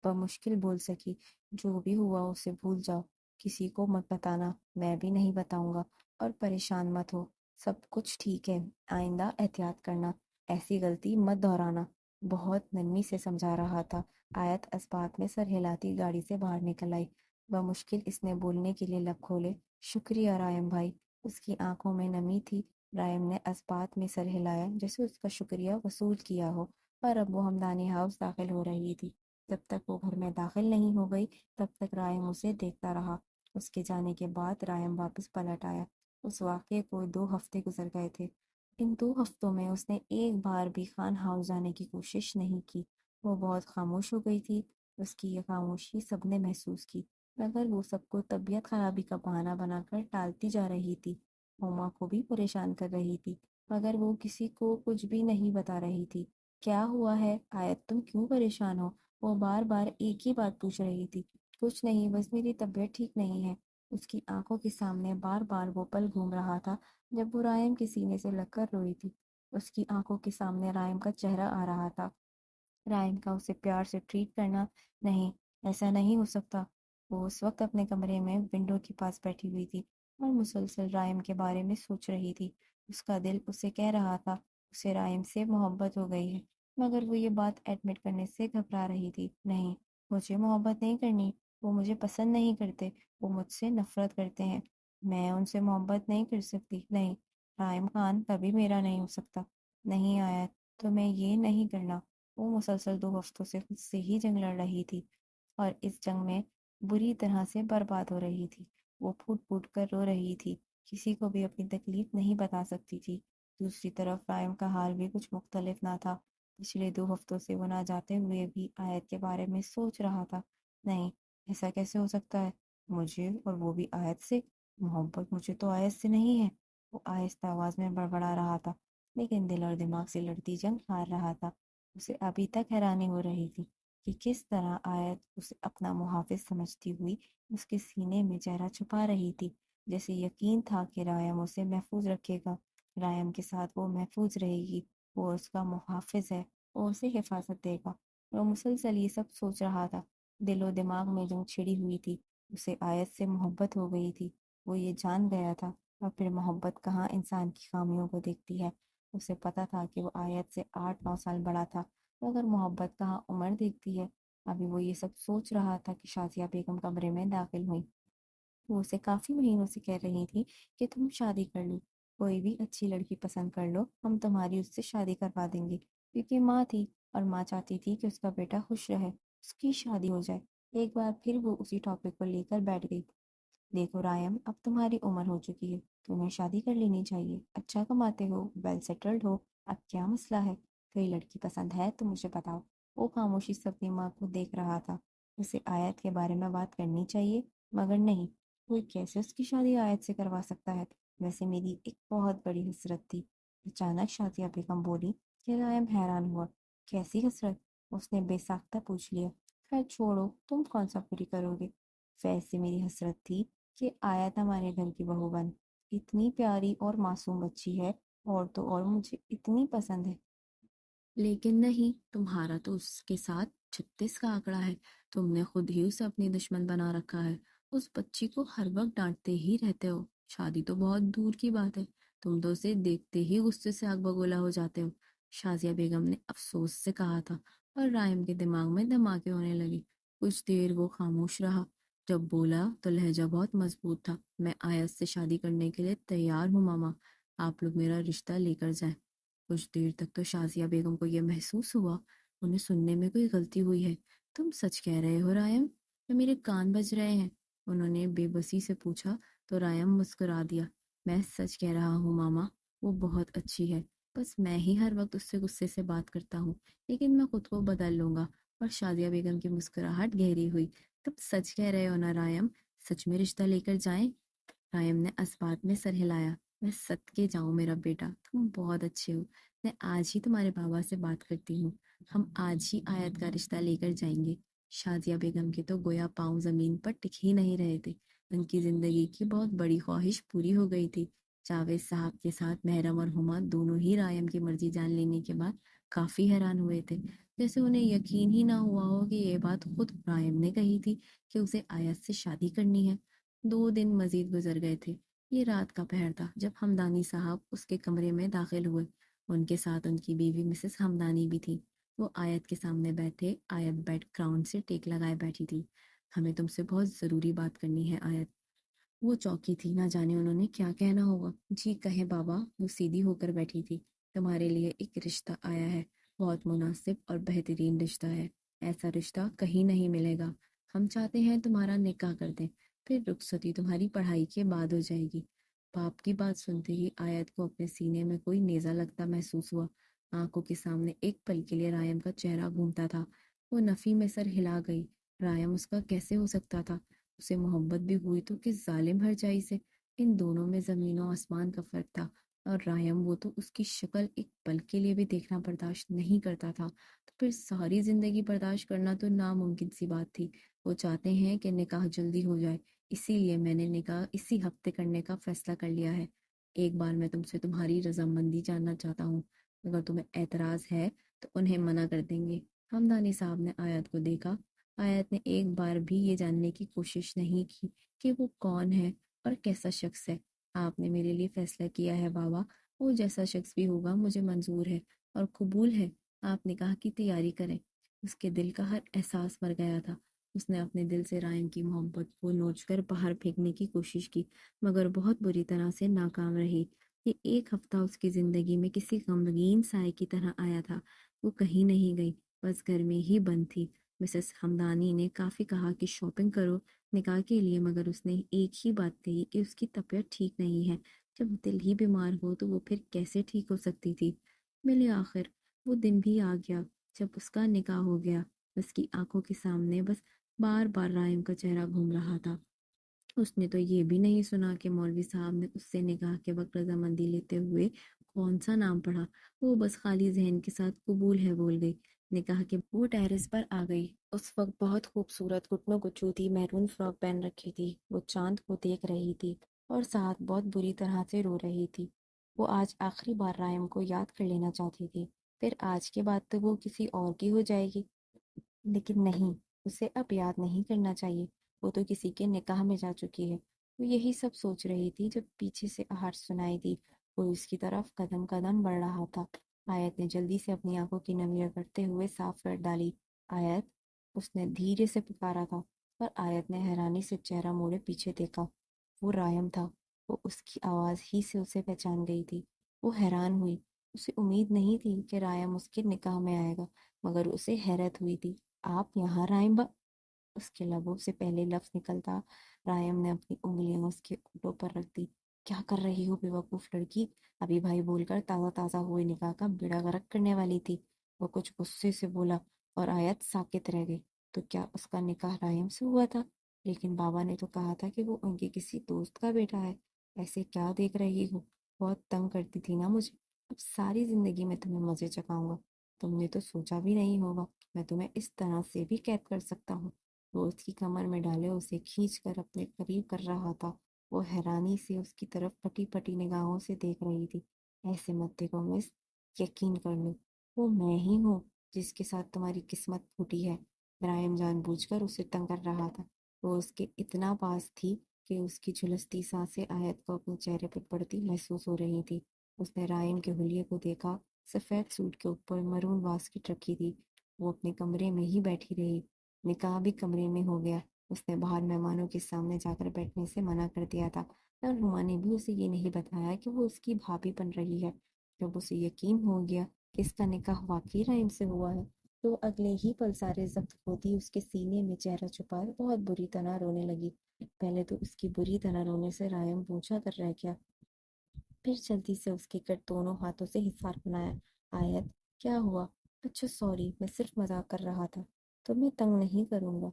بمشکل بول سکی۔ جو بھی ہوا اسے بھول جاؤ، کسی کو مت بتانا، میں بھی نہیں بتاؤں گا، اور پریشان مت ہو، سب کچھ ٹھیک ہے۔ آئندہ احتیاط کرنا، ایسی غلطی مت دہرانا۔ بہت نرمی سے سمجھا رہا تھا۔ آیت اسبات میں سر ہلاتی گاڑی سے باہر نکل آئی۔ بمشکل اس نے بولنے کے لیے لب کھولے۔ شکریہ رائم بھائی۔ اس کی آنکھوں میں نمی تھی۔ رائم نے اسبات میں سر ہلایا جیسے اس کا شکریہ وصول کیا ہو، اور اب وہ ہمدانی ہاؤس داخل ہو رہی تھی۔ جب تک وہ گھر میں داخل نہیں ہو گئی تب تک رائم اسے دیکھتا رہا۔ اس کے جانے کے بعد رائم واپس پلٹ آیا۔ اس واقعے کو 2 ہفتے گزر گئے تھے۔ ان 2 ہفتوں میں اس نے ایک بار بھی خان ہاؤس جانے کی کوشش نہیں کی۔ وہ بہت خاموش ہو گئی تھی۔ اس کی یہ خاموشی سب نے محسوس کی، مگر وہ سب کو طبیعت خرابی کا بہانہ بنا کر ٹالتی جا رہی تھی۔ ہما کو بھی پریشان کر رہی تھی، مگر وہ کسی کو کچھ بھی نہیں بتا رہی تھی۔ کیا ہوا ہے آیت، تم کیوں پریشان ہو؟ وہ بار بار ایک ہی بات پوچھ رہی تھی۔ کچھ نہیں، بس میری طبیعت ٹھیک نہیں ہے۔ اس کی آنکھوں کے سامنے بار بار وہ پل گھوم رہا تھا جب وہ رائم کے سینے سے لگ کر روئی تھی۔ اس کی آنکھوں کے سامنے رائم کا چہرہ آ رہا تھا، رائم کا اسے پیار سے ٹریٹ کرنا۔ نہیں، ایسا نہیں ہو سکتا۔ وہ اس وقت اپنے کمرے میں ونڈو کے پاس بیٹھی ہوئی تھی اور مسلسل رائم کے بارے میں سوچ رہی تھی۔ اس کا دل اسے کہہ رہا تھا اسے رائم سے محبت ہو گئی ہے، مگر وہ یہ بات ایڈمٹ کرنے سے گھبرا رہی تھی۔ نہیں، مجھے محبت نہیں کرنی، وہ مجھے پسند نہیں کرتے، وہ مجھ سے نفرت کرتے ہیں، میں ان سے محبت نہیں کر سکتی۔ نہیں، رائم خان کبھی میرا نہیں ہو سکتا۔ نہیں آیت، تمہیں یہ نہیں کرنا۔ وہ مسلسل 2 ہفتوں سے خود سے ہی جنگ لڑ رہی تھی، اور اس جنگ میں بری طرح سے برباد ہو رہی تھی۔ وہ پھوٹ پھوٹ کر رو رہی تھی، کسی کو بھی اپنی تکلیف نہیں بتا سکتی تھی۔ دوسری طرف رائم کا حال بھی کچھ مختلف نہ تھا۔ پچھلے 2 ہفتوں سے وہ نہ جاتے ہوئے بھی آیت کے بارے میں سوچ رہا تھا۔ نہیں، ایسا کیسے ہو سکتا ہے؟ مجھے، اور وہ بھی آیت سے، محبت مجھے تو آیت سے نہیں ہے۔ وہ آہستہ آواز میں بڑبڑا رہا تھا، لیکن دل اور دماغ سے لڑتی جنگ ہار رہا تھا۔ اسے ابھی تک حیرانی ہو رہی تھی کہ کس طرح آیت اسے اپنا محافظ سمجھتی ہوئی اس کے سینے میں چہرہ چھپا رہی تھی، جیسے یقین تھا کہ رائم اسے محفوظ رکھے گا۔ رائم کے ساتھ وہ محفوظ رہے گی، وہ اس کا محافظ ہے، وہ اسے حفاظت دے گا۔ وہ مسلسل یہ سب سوچ رہا تھا، دل و دماغ میں جنگ چھڑی ہوئی تھی، اسے آیت سے محبت ہو گئی تھی، وہ یہ جان گیا تھا۔ اور پھر محبت کہاں انسان کی خامیوں کو دیکھتی ہے، اسے پتا تھا کہ وہ آیت سے 8 9 سال بڑا تھا، مگر محبت کہاں عمر دیکھتی ہے۔ ابھی وہ یہ سب سوچ رہا تھا کہ شازیہ بیگم کمرے میں داخل ہوئی۔ وہ اسے کافی مہینوں سے کہہ رہی تھی کہ تم شادی کر لو، کوئی بھی اچھی لڑکی پسند کر لو، ہم تمہاری اس سے شادی کروا دیں گے، کیونکہ ماں تھی اور ماں چاہتی تھی کہ اس کا بیٹا خوش رہے، اس کی شادی ہو جائے۔ ایک بار پھر وہ اسی ٹاپک کو لے کر بیٹھ گئی۔ دیکھو رائم، اب تمہاری عمر ہو چکی ہے، تمہیں شادی کر لینی چاہیے، اچھا کماتے ہو، ویل سیٹلڈ ہو، اب کیا مسئلہ ہے؟ کوئی لڑکی پسند ہے تو مجھے بتاؤ۔ وہ خاموشی سے اپنی ماں کو دیکھ رہا تھا، اسے آیت کے بارے میں بات کرنی چاہیے، مگر نہیں، کوئی کیسے اس کی شادی آیت سے کروا سکتا ہے؟ ویسے میری ایک بہت بڑی حسرت تھی۔ اچانک شازیہ بیگم بولی کہ رائم حیران ہوا۔ کیسی حسرت؟ اس نے بے ساختہ پوچھ لیا۔ خیر چھوڑو، تم کون سا پوری کرو گے؟ ویسے میری حسرت تھی کہ آیت ہمارے گھر کی بہو بن، اتنی پیاری اور معصوم بچی ہے، اور تو اور مجھے اتنی پسند ہے، لیکن نہیں، تمہارا تو اس کے ساتھ 36 کا آنکڑا ہے، تم نے خود ہی اسے اپنی دشمن بنا رکھا ہے، اس بچی کو ہر وقت ڈانٹتے ہی رہتے ہو، شادی تو بہت دور کی بات ہے، تم تو اسے دیکھتے ہی غصے سے آگ بگولا ہو جاتے ہو، شازیہ بیگم نے افسوس سے کہا تھا، اور رائم کے دماغ میں دھماکے ہونے لگے۔ کچھ دیر وہ خاموش رہا، جب بولا تو لہجہ بہت مضبوط تھا۔ میں آیت سے شادی کرنے کے لیے تیار ہوں ماما، آپ لوگ میرا رشتہ لے کر جائیں۔ کچھ دیر تک تو شازیہ بیگم کو یہ محسوس ہوا انہیں سننے میں کوئی غلطی ہوئی ہے۔ تم سچ کہہ رہے ہو رائم، یا میرے کان بج رہے ہیں؟ انہوں نے بے بسی سے پوچھا تو رائم مسکرا دیا۔ میں سچ کہہ رہا ہوں ماما، وہ بہت اچھی ہے، بس میں ہی ہر وقت اس سے غصے سے بات کرتا ہوں، لیکن میں خود کو بدل لوں گا۔ اور شازیہ بیگم کی مسکراہٹ گہری ہوئی۔ تم سچ کہہ رہے ہو نا رائم، سچ میں رشتہ لے کر جائیں؟ قائم نے اسبات میں سر ہلایا۔ میں صدقے جاؤں میرا بیٹا، تم بہت اچھے ہو، میں آج ہی تمہارے بابا سے بات کرتی ہوں، ہم آج ہی آیت کا رشتہ لے کر جائیں گے۔ شازیہ بیگم کے تو گویا پاؤں زمین پر ٹک ہی نہیں رہے تھے، ان کی زندگی کی بہت بڑی خواہش پوری ہو گئی تھی۔ جاوید صاحب کے ساتھ محرم اور ہما دونوں ہی رائم کی مرضی جان لینے کے بعد کافی حیران ہوئے تھے، جیسے انہیں یقین ہی نہ ہوا ہو کہ یہ بات خود رائم نے کہی تھی کہ اسے آیت سے شادی کرنی ہے۔ 2 دن مزید گزر گئے تھے۔ یہ رات کا پہر تھا جب ہمدانی صاحب اس کے کمرے میں داخل ہوئے۔ ان کے ساتھ ان کی بیوی مسز ہمدانی بھی تھی۔ وہ آیت کے سامنے بیٹھے، آیت بیڈ گراؤنڈ سے ٹیک لگائے بیٹھی تھی۔ ہمیں تم سے بہت ضروری بات کرنی ہے آیت۔ وہ چوکی تھی، نہ جانے انہوں نے کیا کہنا ہوگا۔ جی کہیں بابا، وہ سیدھی ہو کر بیٹھی تھی۔ تمہارے لیے ایک رشتہ آیا ہے، بہت مناسب اور بہترین رشتہ ہے، ایسا رشتہ کہیں نہیں ملے گا۔ ہم چاہتے ہیں تمہارا نکاح کر دیں، پھر رخصتی تمہاری پڑھائی کے بعد ہو جائے گی۔ باپ کی بات سنتے ہی آیت کو اپنے سینے میں کوئی نیزہ لگتا محسوس ہوا۔ آنکھوں کے سامنے ایک پل کے لیے رائم کا چہرہ گھومتا تھا۔ وہ نفی میں سر ہلا گئی۔ رائم اس کا کیسے ہو سکتا تھا؟ اسے محبت بھی ہوئی تو کس ظالم ہرجائی سے؟ ان دونوں میں زمین و آسمان کا فرق تھا، اور رائم وہ تو اس کی شکل ایک پل کے لیے بھی دیکھنا برداشت نہیں کرتا تھا، تو پھر ساری زندگی برداشت کرنا تو ناممکن سی بات تھی۔ وہ چاہتے ہیں کہ نکاح جلدی ہو جائے، اسی لیے میں نے نکاح اسی ہفتے کرنے کا فیصلہ کر لیا ہے۔ ایک بار میں تم سے تمہاری رضامندی جاننا چاہتا ہوں، اگر تمہیں اعتراض ہے تو انہیں منع کر دیں گے۔ ہمدانی صاحب نے آیت کو دیکھا۔ آیت نے ایک بار بھی یہ جاننے کی کوشش نہیں کی کہ وہ کون ہے اور کیسا شخص ہے۔ آپ نے میرے لیے فیصلہ کیا ہے بابا، وہ جیسا شخص بھی ہوگا مجھے منظور ہے اور قبول ہے۔ آپ نکاح کی تیاری کریں۔ اس کے دل کا ہر احساس مر گیا تھا۔ اس نے اپنے دل سے رائم کی محبت کو نوچ کر باہر پھینکنے کی کوشش کی، مگر بہت بری طرح سے ناکام رہی۔ یہ ایک ہفتہ اس کی زندگی میں کسی غمگین سائے کی طرح آیا تھا۔ وہ کہیں نہیں گئی، بس گھر میں ہی بند تھی۔ مسز ہمدانی نے کافی کہا کہ شاپنگ کرو نکاح کے لیے، مگر اس نے ایک ہی بات کہی کہ اس کی طبیعت ٹھیک نہیں ہے۔ جب دل ہی بیمار ہو تو وہ پھر کیسے ٹھیک ہو سکتی تھی؟ ملے آخر وہ دن بھی آ گیا جب اس کا نکاح ہو گیا۔ اس کی آنکھوں کے سامنے بس بار بار رائم کا چہرہ گھوم رہا تھا۔ اس نے تو یہ بھی نہیں سنا کہ مولوی صاحب نے اس سے نکاح کے وقت رضامندی لیتے ہوئے کون سا نام پڑھا۔ وہ بس خالی ذہن کے ساتھ قبول ہے بول گئی۔ نکاح کے وہ ٹیرس پر آ گئی۔ اس وقت بہت خوبصورت، گھٹنوں کو چھوتی میرون فراک پہن رکھی تھی۔ وہ چاند کو دیکھ رہی تھی اور ساتھ بہت بری طرح سے رو رہی تھی۔ وہ آج آخری بار رائم کو یاد کر لینا چاہتی تھی، پھر آج کے بعد تو وہ کسی اور کی ہو جائے گی۔ لیکن نہیں، اسے اب یاد نہیں کرنا چاہیے، وہ تو کسی کے نکاح میں جا چکی ہے۔ وہ یہی سب سوچ رہی تھی جب پیچھے سے آہٹ سنائی دی۔ وہ اس کی طرف قدم قدم بڑھ رہا تھا۔ آیت نے جلدی سے اپنی آنکھوں کی نمی رگڑتے ہوئے صاف کر ڈالی۔ آیت، اس نے دھیرے سے پکارا تھا، اور آیت نے حیرانی سے چہرہ موڑے پیچھے دیکھا۔ وہ رائم تھا۔ وہ اس کی آواز ہی سے اسے پہچان گئی تھی۔ وہ حیران ہوئی۔ اسے امید نہیں تھی کہ رائم اس کے نکاح میں آئے گا، مگر اسے حیرت ہوئی تھی۔ آپ یہاں رائم با؟ اس کے لبوں سے پہلے لفظ نکلتا رائم نے اپنی انگلیاں اس کے اونٹوں پر رکھ دی۔ کیا کر رہی ہو بے وقوف لڑکی؟ ابھی بھائی بول کر تازہ تازہ ہوئے نکاح کا بیڑا غرق کرنے والی تھی۔ وہ کچھ غصے سے بولا، اور آیت ساکت رہ گئی۔ تو کیا اس کا نکاح رائم سے ہوا تھا؟ لیکن بابا نے تو کہا تھا کہ وہ ان کے کسی دوست کا بیٹا ہے۔ ایسے کیا دیکھ رہی ہو؟ بہت تنگ کرتی تھی نا مجھے۔ اب ساری زندگی میں تمہیں مزے چکاؤں گا۔ تم نے تو سوچا بھی نہیں ہوگا میں تمہیں اس طرح سے بھی قید کر سکتا ہوں۔ وہ اس کی کمر میں ڈالے اسے کھینچ کر اپنے قریب کر رہا تھا۔ وہ حیرانی سے اس کی طرف پٹی پٹی نگاہوں سے دیکھ رہی تھی۔ ایسے مت دیکھو مس، یقین کر لو وہ میں ہی ہوں جس کے ساتھ تمہاری قسمت پھوٹی ہے۔ برائم جان بوجھ کر اسے تنگ کر رہا تھا۔ وہ اس کے اتنا پاس تھی کہ اس کی جھلستی سانسیں آیت کو اپنے چہرے پر پڑتی محسوس ہو رہی تھی۔ اس نے رائم کے حلیے کو دیکھا۔ سفید سوٹ کے اوپر مرون واسکٹ رکھی تھی۔ وہ اپنے کمرے میں ہی بیٹھی رہی۔ نکاح بھی کمرے میں ہو گیا۔ اس نے باہر مہمانوں کے سامنے جا کر بیٹھنے سے منع کر دیا تھا، اور ہما نے بھی اسے یہ نہیں بتایا کہ وہ اس کی بھابھی بن رہی ہے۔ جب اسے یقین ہو گیا کہ اس کا نکاح واقعی رائم سے ہوا ہے، تو اگلے ہی پل سارے ضبط ہوتی اس کے سینے میں چہرہ چھپائے بہت بری طرح رونے لگی۔ پہلے تو اس کی بری طرح رونے سے رائم پوچھا کر رہ گیا، پھر جلدی سے اس کے گرد دونوں ہاتھوں سے حصار بنایا۔ آیت، کیا ہوا؟ اچھا سوری، میں صرف مذاق کر رہا تھا، تو میں تنگ نہیں کروں گا۔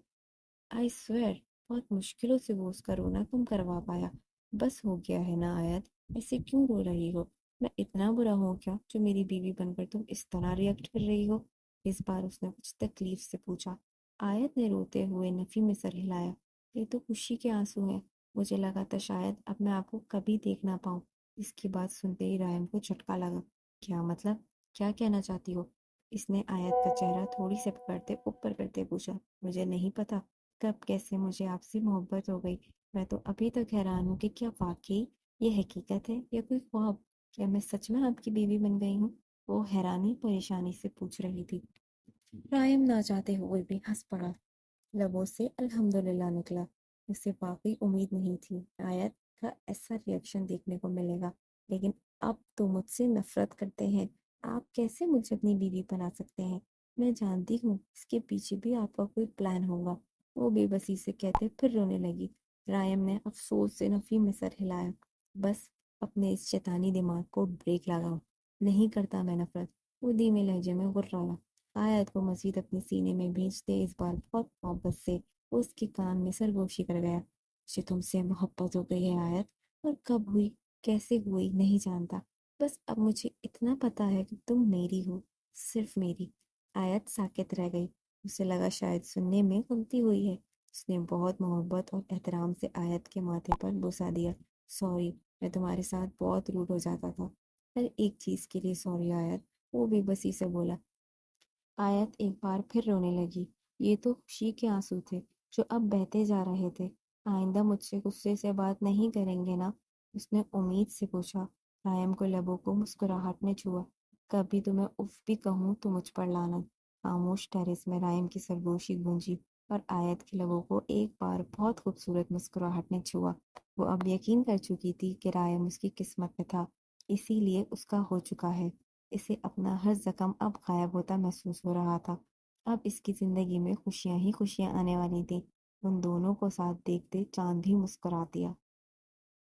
آئی سویر، بہت مشکلوں سے وہ اس کا رونا کم کروا پایا۔ بس ہو گیا ہے نا آیت، ایسے کیوں رو رہی ہو؟ میں اتنا برا ہوں کیا جو میری بیوی بن کر تم اس طرح ریئیکٹ کر رہی ہو؟ اس بار اس نے کچھ تکلیف سے پوچھا۔ آیت نے روتے ہوئے نفی میں سر ہلایا۔ یہ تو خوشی کے آنسو ہیں، مجھے لگا تھا شاید اب میں آپ کو کبھی دیکھ نہ پاؤں۔ اس کی بات سنتے ہی رائم کو جھٹکا لگا۔ کیا مطلب؟ کیا کہنا چاہتی ہو؟ اس نے آیت کا چہرہ تھوڑی سے پکڑتے اوپر کرتے پوچھا۔ مجھے نہیں پتا کب کیسے مجھے آپ سے محبت ہو گئی۔ میں تو ابھی تک حیران ہوں کہ کیا واقعی یہ حقیقت ہے یا کوئی خواب؟ کیا میں سچ میں آپ کی بیوی بن گئی ہوں؟ وہ حیرانی پریشانی سے پوچھ رہی تھی۔ رائم نہ چاہتے ہوئے بھی ہنس پڑا۔ لبوں سے الحمدللہ نکلا۔ اسے واقعی امید نہیں تھی آیت کا ایسا ری ایکشن دیکھنے کو ملے گا، لیکن اب تو مجھ سے نفرت کرتے ہیں۔ آپ کیسے مجھے اپنی بیوی بنا سکتے ہیں؟ میں جانتی ہوں اس کے پیچھے بھی آپ کا کوئی پلان ہوگا، وہ بے بسی سے کہتے پھر رونے لگی۔ رائم نے افسوس سے نفی میں سر ہلایا۔ بس اپنے اس شیطانی دماغ کو بریک لگاؤ۔ نہیں کرتا میں نفرت، وہ دھیمے لہجے میں غرایا۔ آیت کو مزید اپنے سینے میں بھیجتے اس بار بہت محبت سے اس کے کان میں سرگوشی کر گیا۔ مجھے تم سے محبت ہو گئی ہے آیت، اور کب ہوئی کیسے ہوئی نہیں جانتا، بس اب مجھے اتنا پتا ہے کہ تم میری ہو، صرف میری۔ آیت ساکت رہ گئی۔ اسے لگا شاید سننے میں غلطی ہوئی ہے۔ اس نے بہت محبت اور احترام سے آیت کے ماتھے پر بوسہ دیا۔ سوری، میں تمہارے ساتھ بہت روڈ ہو جاتا تھا۔ ہر ایک چیز کے لیے سوری آیت، وہ بے بسی سے بولا۔ آیت ایک بار پھر رونے لگی۔ یہ تو خوشی کے آنسو تھے جو اب بہتے جا رہے تھے۔ آئندہ مجھ سے غصے سے بات نہیں کریں گے نا؟ اس نے امید سے پوچھا۔ رائم کو لبوں کو مسکراہٹ نے چھوا۔ کبھی تمہیں اف بھی کہوں تو مجھ پر لعنت۔ خاموش ٹیرس میں رائم کی سرگوشی گونجی، اور آیت کے لبوں کو ایک بار بہت خوبصورت مسکراہٹ نے چھوا۔ وہ اب یقین کر چکی تھی کہ رائم اس کی قسمت میں تھا، اسی لیے اس کا ہو چکا ہے۔ اسے اپنا ہر زخم اب غائب ہوتا محسوس ہو رہا تھا۔ اب اس کی زندگی میں خوشیاں ہی خوشیاں آنے والی تھیں۔ ان دونوں کو ساتھ دیکھتے چاند بھی مسکرا دیا۔